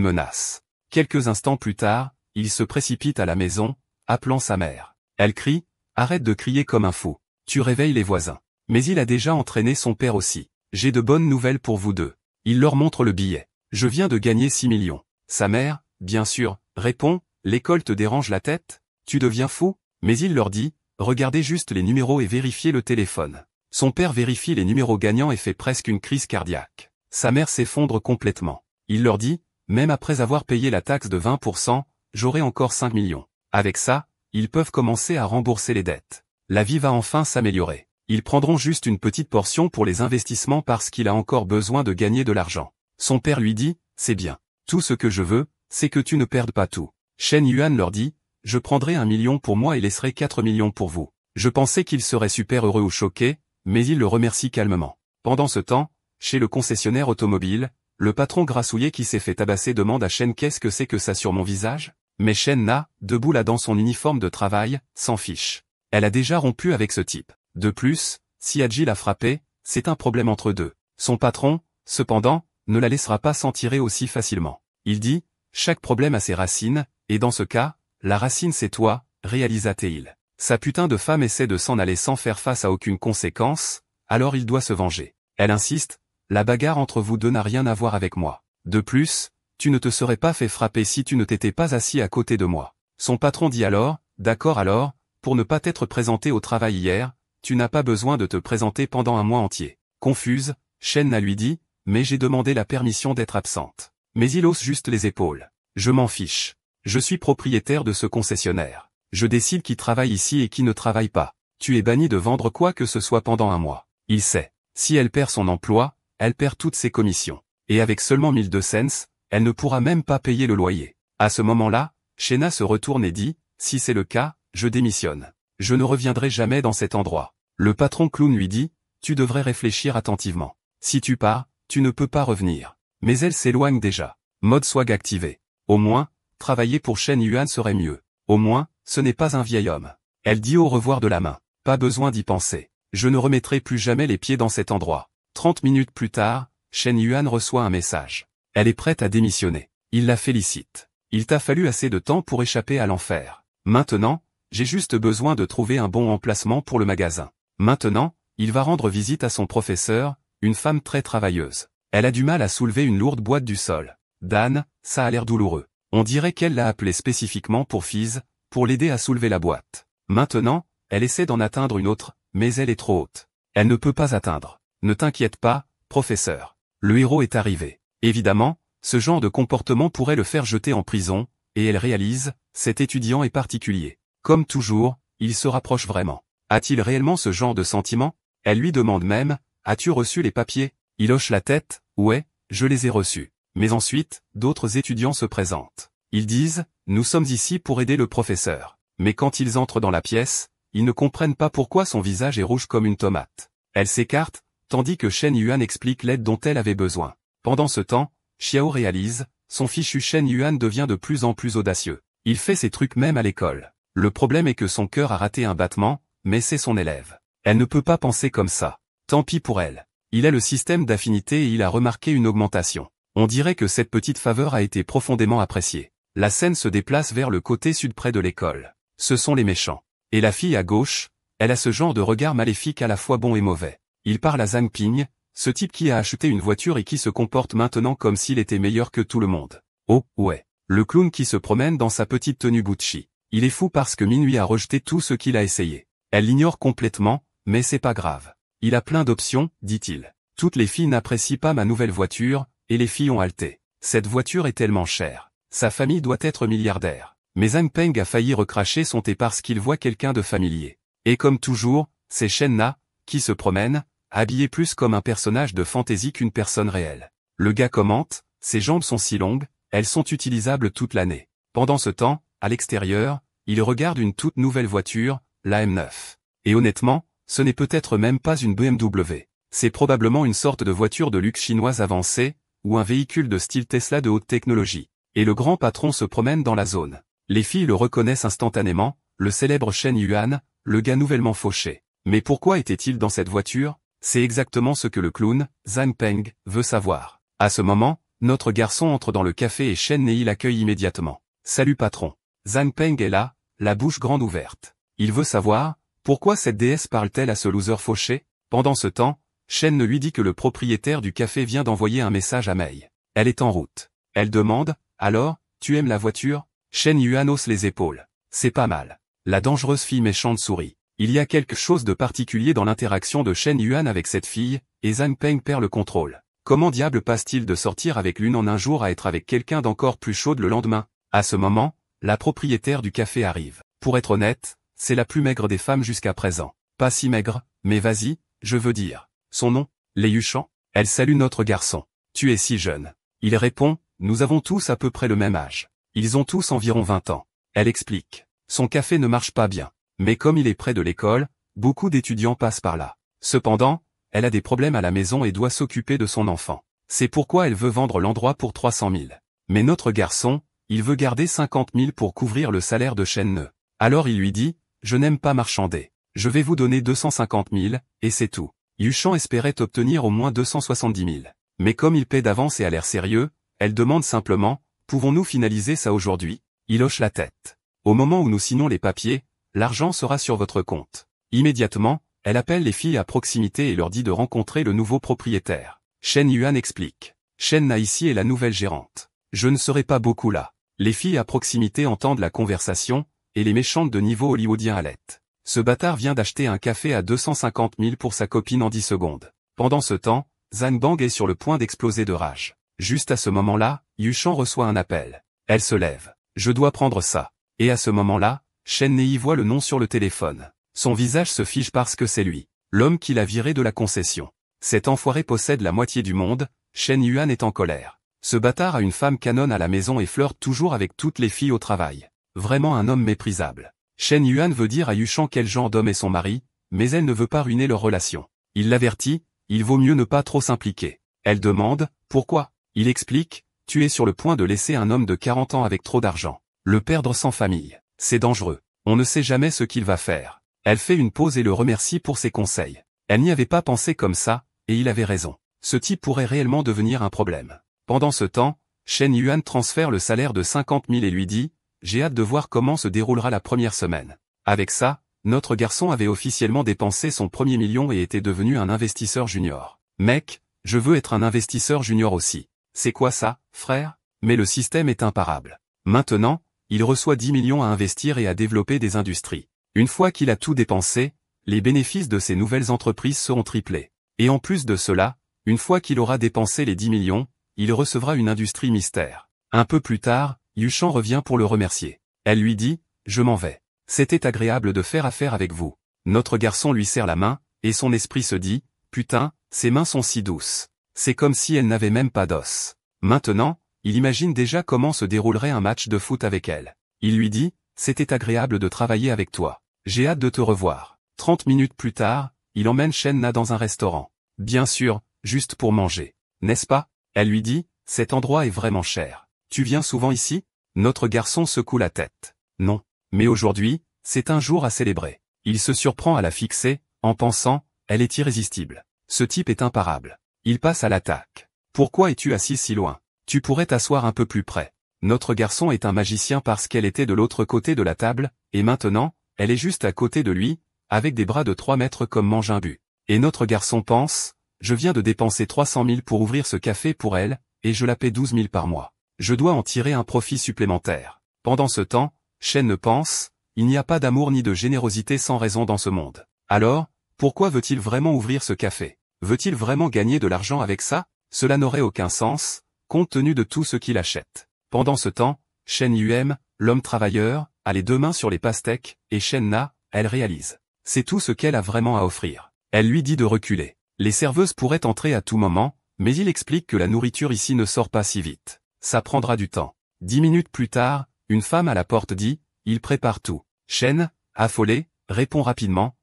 menace. Quelques instants plus tard, il se précipite à la maison, appelant sa mère. Elle crie, arrête de crier comme un fou. Tu réveilles les voisins. Mais il a déjà entraîné son père aussi. J'ai de bonnes nouvelles pour vous deux. Il leur montre le billet. Je viens de gagner 6 millions. Sa mère, bien sûr, répond, l'école te dérange la tête? Tu deviens fou? Mais il leur dit, regardez juste les numéros et vérifiez le téléphone. Son père vérifie les numéros gagnants et fait presque une crise cardiaque. Sa mère s'effondre complètement. Il leur dit, même après avoir payé la taxe de 20%, j'aurai encore 5 millions. Avec ça, ils peuvent commencer à rembourser les dettes. La vie va enfin s'améliorer. Ils prendront juste une petite portion pour les investissements parce qu'il a encore besoin de gagner de l'argent. Son père lui dit, c'est bien. Tout ce que je veux, c'est que tu ne perdes pas tout. Shen Yuan leur dit, je prendrai 1 million pour moi et laisserai 4 millions pour vous. Je pensais qu'il serait super heureux ou choqué, mais il le remercie calmement. Pendant ce temps, chez le concessionnaire automobile, le patron grassouillet qui s'est fait tabasser demande à Shen qu'est-ce que c'est que ça sur mon visage? Mais Shen Na, debout là dans son uniforme de travail, s'en fiche. Elle a déjà rompu avec ce type. De plus, si Haji l'a frappé, c'est un problème entre deux. Son patron, cependant, ne la laissera pas s'en tirer aussi facilement. Il dit, chaque problème a ses racines, et dans ce cas, la racine c'est toi, réalisa-t-il. Sa putain de femme essaie de s'en aller sans faire face à aucune conséquence, alors il doit se venger. Elle insiste, la bagarre entre vous deux n'a rien à voir avec moi. De plus, tu ne te serais pas fait frapper si tu ne t'étais pas assis à côté de moi. Son patron dit alors, d'accord alors, pour ne pas t'être présenté au travail hier, tu n'as pas besoin de te présenter pendant un mois entier. Confuse, Shen Na lui dit, mais j'ai demandé la permission d'être absente. Mais il hausse juste les épaules. Je m'en fiche. Je suis propriétaire de ce concessionnaire. Je décide qui travaille ici et qui ne travaille pas. Tu es banni de vendre quoi que ce soit pendant un mois. Il sait. Si elle perd son emploi, elle perd toutes ses commissions. Et avec seulement 1002 cents, elle ne pourra même pas payer le loyer. À ce moment-là, Shayna se retourne et dit, si c'est le cas, je démissionne. Je ne reviendrai jamais dans cet endroit. Le patron clown lui dit, tu devrais réfléchir attentivement. Si tu pars, tu ne peux pas revenir. Mais elle s'éloigne déjà. Mode swag activé. Au moins, travailler pour Shen Yuan serait mieux. Au moins, ce n'est pas un vieil homme. Elle dit au revoir de la main. Pas besoin d'y penser. Je ne remettrai plus jamais les pieds dans cet endroit. 30 minutes plus tard, Shen Yuan reçoit un message. Elle est prête à démissionner. Il la félicite. Il t'a fallu assez de temps pour échapper à l'enfer. Maintenant, j'ai juste besoin de trouver un bon emplacement pour le magasin. Maintenant, il va rendre visite à son professeur, une femme très travailleuse. Elle a du mal à soulever une lourde boîte du sol. Dan, ça a l'air douloureux. On dirait qu'elle l'a appelé spécifiquement pour Fizz, pour l'aider à soulever la boîte. Maintenant, elle essaie d'en atteindre une autre, mais elle est trop haute. Elle ne peut pas atteindre. Ne t'inquiète pas, professeur. Le héros est arrivé. Évidemment, ce genre de comportement pourrait le faire jeter en prison, et elle réalise, cet étudiant est particulier. Comme toujours, il se rapproche vraiment. A-t-il réellement ce genre de sentiment? Elle lui demande même, as-tu reçu les papiers? Il hoche la tête, ouais, je les ai reçus. Mais ensuite, d'autres étudiants se présentent. Ils disent, nous sommes ici pour aider le professeur. Mais quand ils entrent dans la pièce, ils ne comprennent pas pourquoi son visage est rouge comme une tomate. Elle s'écarte, tandis que Shen Yuan explique l'aide dont elle avait besoin. Pendant ce temps, Xiao réalise, son fichu Shen Yuan devient de plus en plus audacieux. Il fait ses trucs même à l'école. Le problème est que son cœur a raté un battement, mais c'est son élève. Elle ne peut pas penser comme ça. Tant pis pour elle. Il a le système d'affinité et il a remarqué une augmentation. On dirait que cette petite faveur a été profondément appréciée. La scène se déplace vers le côté sud près de l'école. Ce sont les méchants. Et la fille à gauche, elle a ce genre de regard maléfique à la fois bon et mauvais. Il parle à Zhang Ping, ce type qui a acheté une voiture et qui se comporte maintenant comme s'il était meilleur que tout le monde. Oh, ouais. Le clown qui se promène dans sa petite tenue Gucci. Il est fou parce que Minhui a rejeté tout ce qu'il a essayé. Elle l'ignore complètement, mais c'est pas grave. Il a plein d'options, dit-il. Toutes les filles n'apprécient pas ma nouvelle voiture, et les filles ont halté. Cette voiture est tellement chère. Sa famille doit être milliardaire. Mais Zhang Peng a failli recracher son thé parce qu'il voit quelqu'un de familier. Et comme toujours, c'est Shen Na, qui se promène, habillé plus comme un personnage de fantaisie qu'une personne réelle. Le gars commente, ses jambes sont si longues, elles sont utilisables toute l'année. Pendant ce temps, à l'extérieur, il regarde une toute nouvelle voiture, la M9. Et honnêtement, ce n'est peut-être même pas une BMW. C'est probablement une sorte de voiture de luxe chinoise avancée, ou un véhicule de style Tesla de haute technologie. Et le grand patron se promène dans la zone. Les filles le reconnaissent instantanément, le célèbre Shen Yuan, le gars nouvellement fauché. Mais pourquoi était-il dans cette voiture? C'est exactement ce que le clown, Zhang Peng, veut savoir. À ce moment, notre garçon entre dans le café et Shen Nei l'accueille immédiatement. Salut patron. Zhang Peng est là, la bouche grande ouverte. Il veut savoir, pourquoi cette déesse parle-t-elle à ce loser fauché? Pendant ce temps, Shen lui dit que le propriétaire du café vient d'envoyer un message à Mei. Elle est en route. Elle demande, alors, tu aimes la voiture? Shen Yuan hausse les épaules. C'est pas mal. La dangereuse fille méchante sourit. Il y a quelque chose de particulier dans l'interaction de Shen Yuan avec cette fille, et Zhang Peng perd le contrôle. Comment diable passe-t-il de sortir avec l'une en un jour à être avec quelqu'un d'encore plus chaude le lendemain? À ce moment, la propriétaire du café arrive. Pour être honnête, c'est la plus maigre des femmes jusqu'à présent. Pas si maigre, mais vas-y, je veux dire. Son nom, Lei Yuchan. Elle salue notre garçon. Tu es si jeune. Il répond, nous avons tous à peu près le même âge. Ils ont tous environ 20 ans. Elle explique. Son café ne marche pas bien. Mais comme il est près de l'école, beaucoup d'étudiants passent par là. Cependant, elle a des problèmes à la maison et doit s'occuper de son enfant. C'est pourquoi elle veut vendre l'endroit pour 300 000. Mais notre garçon, il veut garder 50 000 pour couvrir le salaire de Shen Ne. Alors il lui dit, je n'aime pas marchander. Je vais vous donner 250 000, et c'est tout. Yuchan espérait obtenir au moins 270 000. Mais comme il paie d'avance et a l'air sérieux, elle demande simplement, pouvons-nous finaliser ça aujourd'hui? Il hoche la tête. Au moment où nous signons les papiers, l'argent sera sur votre compte. Immédiatement, elle appelle les filles à proximité et leur dit de rencontrer le nouveau propriétaire. Shen Yuan explique. Shen Na ici est la nouvelle gérante. Je ne serai pas beaucoup là. Les filles à proximité entendent la conversation, et les méchantes de niveau hollywoodien halètent. Ce bâtard vient d'acheter un café à 250 000 pour sa copine en 10 secondes. Pendant ce temps, Zhang Bang est sur le point d'exploser de rage. Juste à ce moment-là, Yuchan reçoit un appel. Elle se lève. Je dois prendre ça. Et à ce moment-là, Shen y voit le nom sur le téléphone. Son visage se fige parce que c'est lui, l'homme qui l'a viré de la concession. Cet enfoiré possède la moitié du monde, Shen Yuan est en colère. Ce bâtard a une femme canon à la maison et flirte toujours avec toutes les filles au travail. Vraiment un homme méprisable. Shen Yuan veut dire à Yuchang quel genre d'homme est son mari, mais elle ne veut pas ruiner leur relation. Il l'avertit, il vaut mieux ne pas trop s'impliquer. Elle demande, pourquoi? Il explique, tu es sur le point de laisser un homme de 40 ans avec trop d'argent. Le perdre sans famille. C'est dangereux. On ne sait jamais ce qu'il va faire. Elle fait une pause et le remercie pour ses conseils. Elle n'y avait pas pensé comme ça, et il avait raison. Ce type pourrait réellement devenir un problème. Pendant ce temps, Shen Yuan transfère le salaire de 50 000 et lui dit, j'ai hâte de voir comment se déroulera la première semaine. Avec ça, notre garçon avait officiellement dépensé son premier million et était devenu un investisseur junior. Mec, je veux être un investisseur junior aussi. C'est quoi ça, frère? Mais le système est imparable. Maintenant, il reçoit 10 millions à investir et à développer des industries. Une fois qu'il a tout dépensé, les bénéfices de ces nouvelles entreprises seront triplés. Et en plus de cela, une fois qu'il aura dépensé les 10 millions, il recevra une industrie mystère. Un peu plus tard, Yuchang revient pour le remercier. Elle lui dit, je m'en vais. C'était agréable de faire affaire avec vous. Notre garçon lui serre la main, et son esprit se dit, putain, ses mains sont si douces. C'est comme si elle n'avait même pas d'os. Maintenant, il imagine déjà comment se déroulerait un match de foot avec elle. Il lui dit, c'était agréable de travailler avec toi. J'ai hâte de te revoir. 30 minutes plus tard, il emmène Shen Na dans un restaurant. Bien sûr, juste pour manger. N'est-ce pas? Elle lui dit, cet endroit est vraiment cher. Tu viens souvent ici? Notre garçon secoue la tête. Non. Mais aujourd'hui, c'est un jour à célébrer. Il se surprend à la fixer, en pensant, elle est irrésistible. Ce type est imparable. Il passe à l'attaque. Pourquoi es-tu assis si loin? Tu pourrais t'asseoir un peu plus près. Notre garçon est un magicien parce qu'elle était de l'autre côté de la table, et maintenant, elle est juste à côté de lui, avec des bras de 3 mètres comme mange un but. Et notre garçon pense, je viens de dépenser 300 000 pour ouvrir ce café pour elle, et je la paie 12 000 par mois. Je dois en tirer un profit supplémentaire. Pendant ce temps, Shen ne pense, il n'y a pas d'amour ni de générosité sans raison dans ce monde. Alors, pourquoi veut-il vraiment ouvrir ce café? Veut-il vraiment gagner de l'argent avec ça? Cela n'aurait aucun sens, compte tenu de tout ce qu'il achète. Pendant ce temps, Shen Yuan, l'homme travailleur, a les deux mains sur les pastèques, et Shen Na, elle réalise. C'est tout ce qu'elle a vraiment à offrir. Elle lui dit de reculer. Les serveuses pourraient entrer à tout moment, mais il explique que la nourriture ici ne sort pas si vite. Ça prendra du temps. 10 minutes plus tard, une femme à la porte dit, il prépare tout. Shen, affolé, répond rapidement,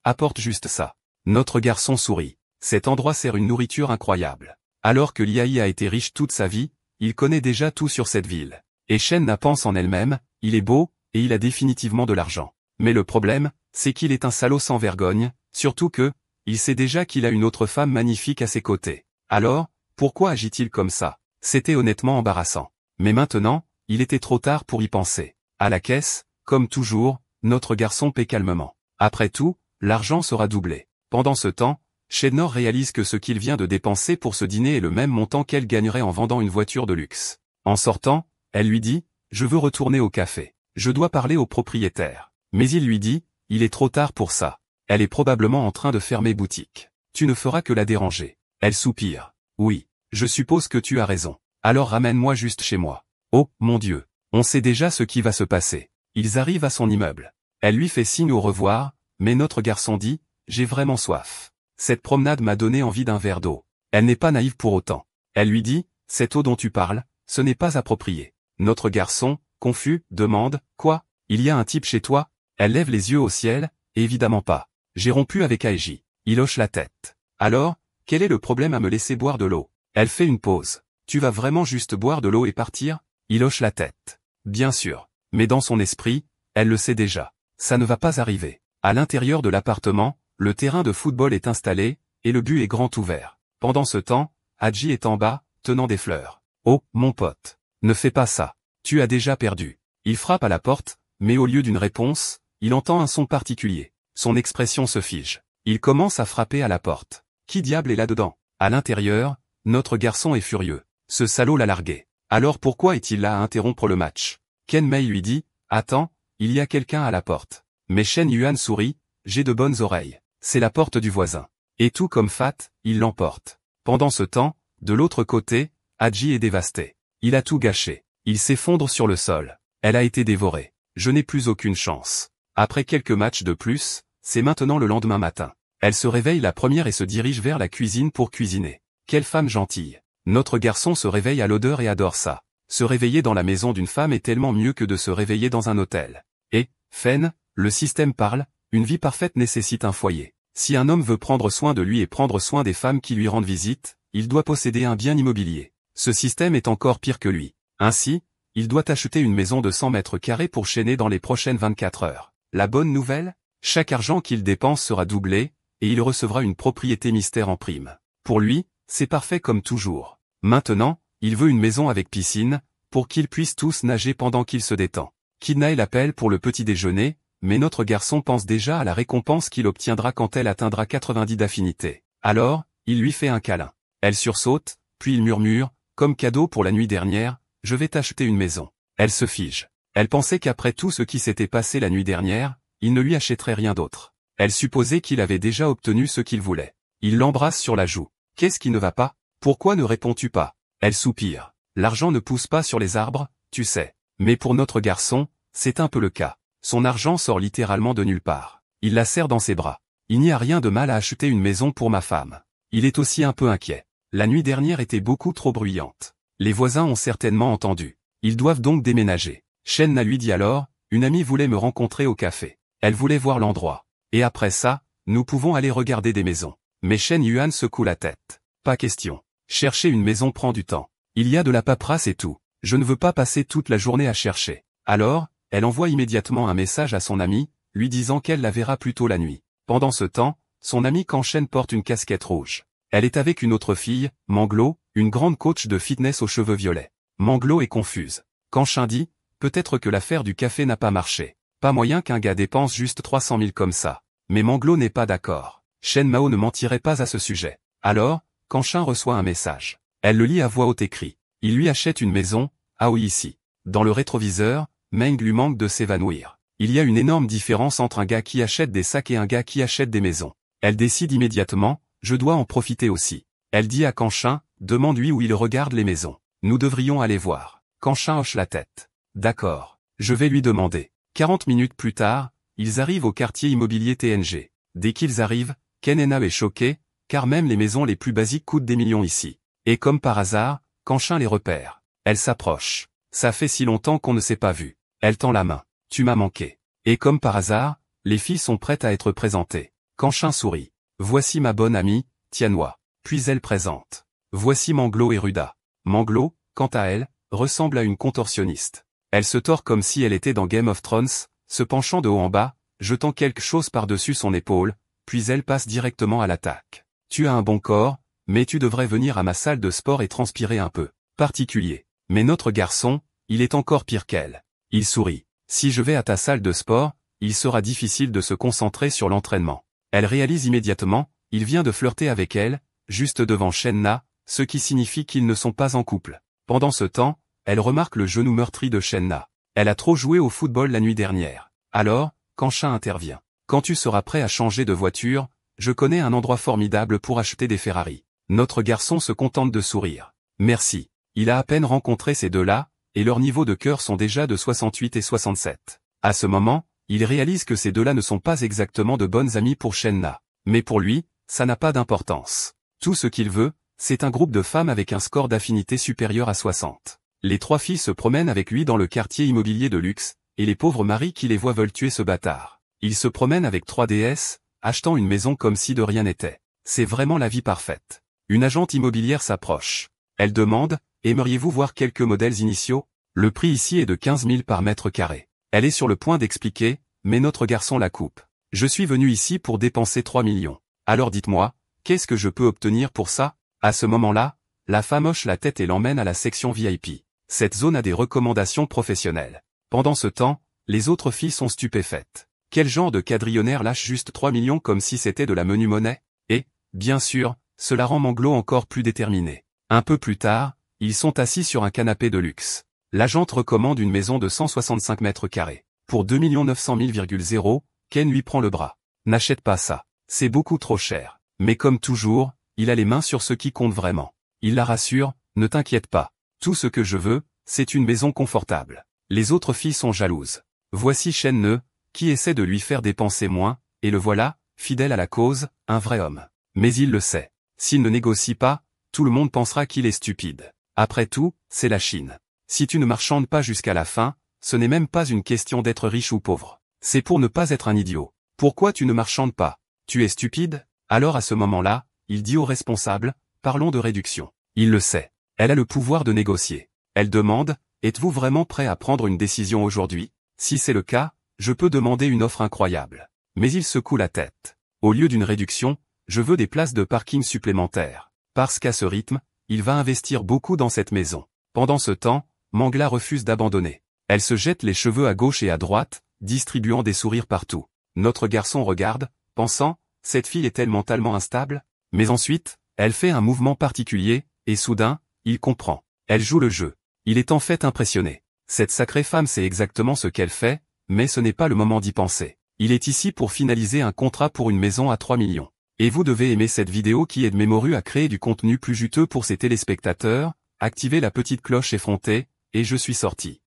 apporte juste ça. Notre garçon sourit. Cet endroit sert une nourriture incroyable. Alors que Liaï a été riche toute sa vie, il connaît déjà tout sur cette ville. Et Shen Na pense en elle-même, il est beau, et il a définitivement de l'argent. Mais le problème, c'est qu'il est un salaud sans vergogne, surtout que, il sait déjà qu'il a une autre femme magnifique à ses côtés. Alors, pourquoi agit-il comme ça? C'était honnêtement embarrassant. Mais maintenant, il était trop tard pour y penser. À la caisse, comme toujours, notre garçon paie calmement. Après tout, l'argent sera doublé. Pendant ce temps, Shenor réalise que ce qu'il vient de dépenser pour ce dîner est le même montant qu'elle gagnerait en vendant une voiture de luxe. En sortant, elle lui dit, je veux retourner au café. Je dois parler au propriétaire. Mais il lui dit, il est trop tard pour ça. Elle est probablement en train de fermer boutique. Tu ne feras que la déranger. Elle soupire. Oui, je suppose que tu as raison. Alors ramène-moi juste chez moi. Oh, mon Dieu. On sait déjà ce qui va se passer. Ils arrivent à son immeuble. Elle lui fait signe au revoir, mais notre garçon dit, j'ai vraiment soif. Cette promenade m'a donné envie d'un verre d'eau. Elle n'est pas naïve pour autant. Elle lui dit, cette eau dont tu parles, ce n'est pas approprié. Notre garçon, confus, demande, quoi? Il y a un type chez toi? Elle lève les yeux au ciel, évidemment pas. J'ai rompu avec Aeji. Il hoche la tête. Alors, quel est le problème à me laisser boire de l'eau? Elle fait une pause. Tu vas vraiment juste boire de l'eau et partir? Il hoche la tête. Bien sûr. Mais dans son esprit, elle le sait déjà. Ça ne va pas arriver. À l'intérieur de l'appartement, le terrain de football est installé, et le but est grand ouvert. Pendant ce temps, Hadji est en bas, tenant des fleurs. Oh, mon pote. Ne fais pas ça. Tu as déjà perdu. Il frappe à la porte, mais au lieu d'une réponse, il entend un son particulier. Son expression se fige. Il commence à frapper à la porte. Qui diable est là-dedans? À l'intérieur, notre garçon est furieux. Ce salaud l'a largué. Alors pourquoi est-il là à interrompre le match? Ken Mei lui dit, attends, il y a quelqu'un à la porte. Mais Shen Yuan sourit, j'ai de bonnes oreilles. C'est la porte du voisin. Et tout comme Fat, il l'emporte. Pendant ce temps, de l'autre côté, Hadji est dévasté. Il a tout gâché. Il s'effondre sur le sol. Elle a été dévorée. je n'ai plus aucune chance. Après quelques matchs de plus, c'est maintenant le lendemain matin. Elle se réveille la première et se dirige vers la cuisine pour cuisiner. Quelle femme gentille. Notre garçon se réveille à l'odeur et adore ça. Se réveiller dans la maison d'une femme est tellement mieux que de se réveiller dans un hôtel. Et, Fen, le système parle, une vie parfaite nécessite un foyer. Si un homme veut prendre soin de lui et prendre soin des femmes qui lui rendent visite, il doit posséder un bien immobilier. Ce système est encore pire que lui. Ainsi, il doit acheter une maison de 100 mètres carrés pour chaîner dans les prochaines 24 heures. La bonne nouvelle? Chaque argent qu'il dépense sera doublé, et il recevra une propriété mystère en prime. Pour lui, c'est parfait comme toujours. Maintenant, il veut une maison avec piscine, pour qu'ils puissent tous nager pendant qu'il se détend. Kidnaï l'appelle pour le petit déjeuner, mais notre garçon pense déjà à la récompense qu'il obtiendra quand elle atteindra 90 d'affinité. Alors, il lui fait un câlin. Elle sursaute, puis il murmure, comme cadeau pour la nuit dernière, je vais t'acheter une maison. Elle se fige. Elle pensait qu'après tout ce qui s'était passé la nuit dernière, il ne lui achèterait rien d'autre. Elle supposait qu'il avait déjà obtenu ce qu'il voulait. Il l'embrasse sur la joue. Qu'est-ce qui ne va pas? Pourquoi ne réponds-tu pas? Elle soupire. L'argent ne pousse pas sur les arbres, tu sais. Mais pour notre garçon, c'est un peu le cas. Son argent sort littéralement de nulle part. Il la serre dans ses bras. Il n'y a rien de mal à acheter une maison pour ma femme. Il est aussi un peu inquiet. La nuit dernière était beaucoup trop bruyante. Les voisins ont certainement entendu. Ils doivent donc déménager. Shenna lui dit alors, une amie voulait me rencontrer au café. Elle voulait voir l'endroit. Et après ça, nous pouvons aller regarder des maisons. Mais Shen Yuan secoue la tête. Pas question. Chercher une maison prend du temps. Il y a de la paperasse et tout. Je ne veux pas passer toute la journée à chercher. Alors, elle envoie immédiatement un message à son ami, lui disant qu'elle la verra plus tôt la nuit. Pendant ce temps, son ami Kanshen porte une casquette rouge. Elle est avec une autre fille, Manglo, une grande coach de fitness aux cheveux violets. Manglo est confuse. Kanshin dit, peut-être que l'affaire du café n'a pas marché. Pas moyen qu'un gars dépense juste 300 000 comme ça. Mais Manglo n'est pas d'accord. Shen Mao ne mentirait pas à ce sujet. Alors, Kanshin reçoit un message. Elle le lit à voix haute écrit. Il lui achète une maison, ah oui ici. Dans le rétroviseur, Meng lui manque de s'évanouir. Il y a une énorme différence entre un gars qui achète des sacs et un gars qui achète des maisons. Elle décide immédiatement, je dois en profiter aussi. Elle dit à Kanshin, demande-lui où il regarde les maisons. Nous devrions aller voir. Kanshin hoche la tête. D'accord. Je vais lui demander. 40 minutes plus tard, ils arrivent au quartier immobilier TNG. Dès qu'ils arrivent, Kenena est choqué, car même les maisons les plus basiques coûtent des millions ici. Et comme par hasard, Kanshin les repère. Elle s'approche. Ça fait si longtemps qu'on ne s'est pas vu. Elle tend la main. Tu m'as manqué. Et comme par hasard, les filles sont prêtes à être présentées. Kanshin sourit. Voici ma bonne amie, Tianhua. Puis elle présente. Voici Manglo et Ruda. Manglo, quant à elle, ressemble à une contorsionniste. Elle se tord comme si elle était dans Game of Thrones, se penchant de haut en bas, jetant quelque chose par-dessus son épaule, puis elle passe directement à l'attaque. Tu as un bon corps, mais tu devrais venir à ma salle de sport et transpirer un peu. Particulier. Mais notre garçon, il est encore pire qu'elle. Il sourit. Si je vais à ta salle de sport, il sera difficile de se concentrer sur l'entraînement. Elle réalise immédiatement, il vient de flirter avec elle, juste devant Shenna, ce qui signifie qu'ils ne sont pas en couple. Pendant ce temps, elle remarque le genou meurtri de Shenna. Elle a trop joué au football la nuit dernière. Alors, Kanshin intervient. Quand tu seras prêt à changer de voiture, je connais un endroit formidable pour acheter des Ferrari. Notre garçon se contente de sourire. Merci. Il a à peine rencontré ces deux-là, et leurs niveaux de cœur sont déjà de 68 et 67. À ce moment, il réalise que ces deux-là ne sont pas exactement de bonnes amies pour Shenna. Mais pour lui, ça n'a pas d'importance. Tout ce qu'il veut, c'est un groupe de femmes avec un score d'affinité supérieur à 60. Les trois filles se promènent avec lui dans le quartier immobilier de luxe, et les pauvres maris qui les voient veulent tuer ce bâtard. Il se promène avec 3 déesses, achetant une maison comme si de rien n'était. C'est vraiment la vie parfaite. Une agente immobilière s'approche. Elle demande, aimeriez-vous voir quelques modèles initiaux? Le prix ici est de 15 000 par mètre carré. Elle est sur le point d'expliquer, mais notre garçon la coupe. Je suis venu ici pour dépenser 3 millions. Alors dites-moi, qu'est-ce que je peux obtenir pour ça? À ce moment-là, la femme hoche la tête et l'emmène à la section VIP. Cette zone a des recommandations professionnelles. Pendant ce temps, les autres filles sont stupéfaites. Quel genre de quadrillionnaire lâche juste 3 millions comme si c'était de la menue monnaie? Et, bien sûr, cela rend Manglo encore plus déterminé. Un peu plus tard, ils sont assis sur un canapé de luxe. L'agente recommande une maison de 165 mètres carrés. Pour 2 900 000,0, Ken lui prend le bras. N'achète pas ça. C'est beaucoup trop cher. Mais comme toujours, il a les mains sur ce qui compte vraiment. Il la rassure, ne t'inquiète pas. Tout ce que je veux, c'est une maison confortable. Les autres filles sont jalouses. Voici Chen, qui essaie de lui faire dépenser moins, et le voilà, fidèle à la cause, un vrai homme. Mais il le sait. S'il ne négocie pas, tout le monde pensera qu'il est stupide. Après tout, c'est la Chine. Si tu ne marchandes pas jusqu'à la fin, ce n'est même pas une question d'être riche ou pauvre. C'est pour ne pas être un idiot. Pourquoi tu ne marchandes pas? Tu es stupide? Alors à ce moment-là, il dit au responsable, parlons de réduction. Il le sait. Elle a le pouvoir de négocier. Elle demande, êtes-vous vraiment prêt à prendre une décision aujourd'hui? Si c'est le cas, je peux demander une offre incroyable. Mais il secoue la tête. Au lieu d'une réduction, je veux des places de parking supplémentaires. Parce qu'à ce rythme, il va investir beaucoup dans cette maison. Pendant ce temps, Mangla refuse d'abandonner. Elle se jette les cheveux à gauche et à droite, distribuant des sourires partout. Notre garçon regarde, pensant, cette fille est-elle mentalement instable? Mais ensuite, elle fait un mouvement particulier, et soudain, il comprend. Elle joue le jeu. Il est en fait impressionné. Cette sacrée femme sait exactement ce qu'elle fait, mais ce n'est pas le moment d'y penser. Il est ici pour finaliser un contrat pour une maison à 3 millions. Et vous devez aimer cette vidéo qui aide Memoru à créer du contenu plus juteux pour ses téléspectateurs, activez la petite cloche effrontée, et je suis sorti.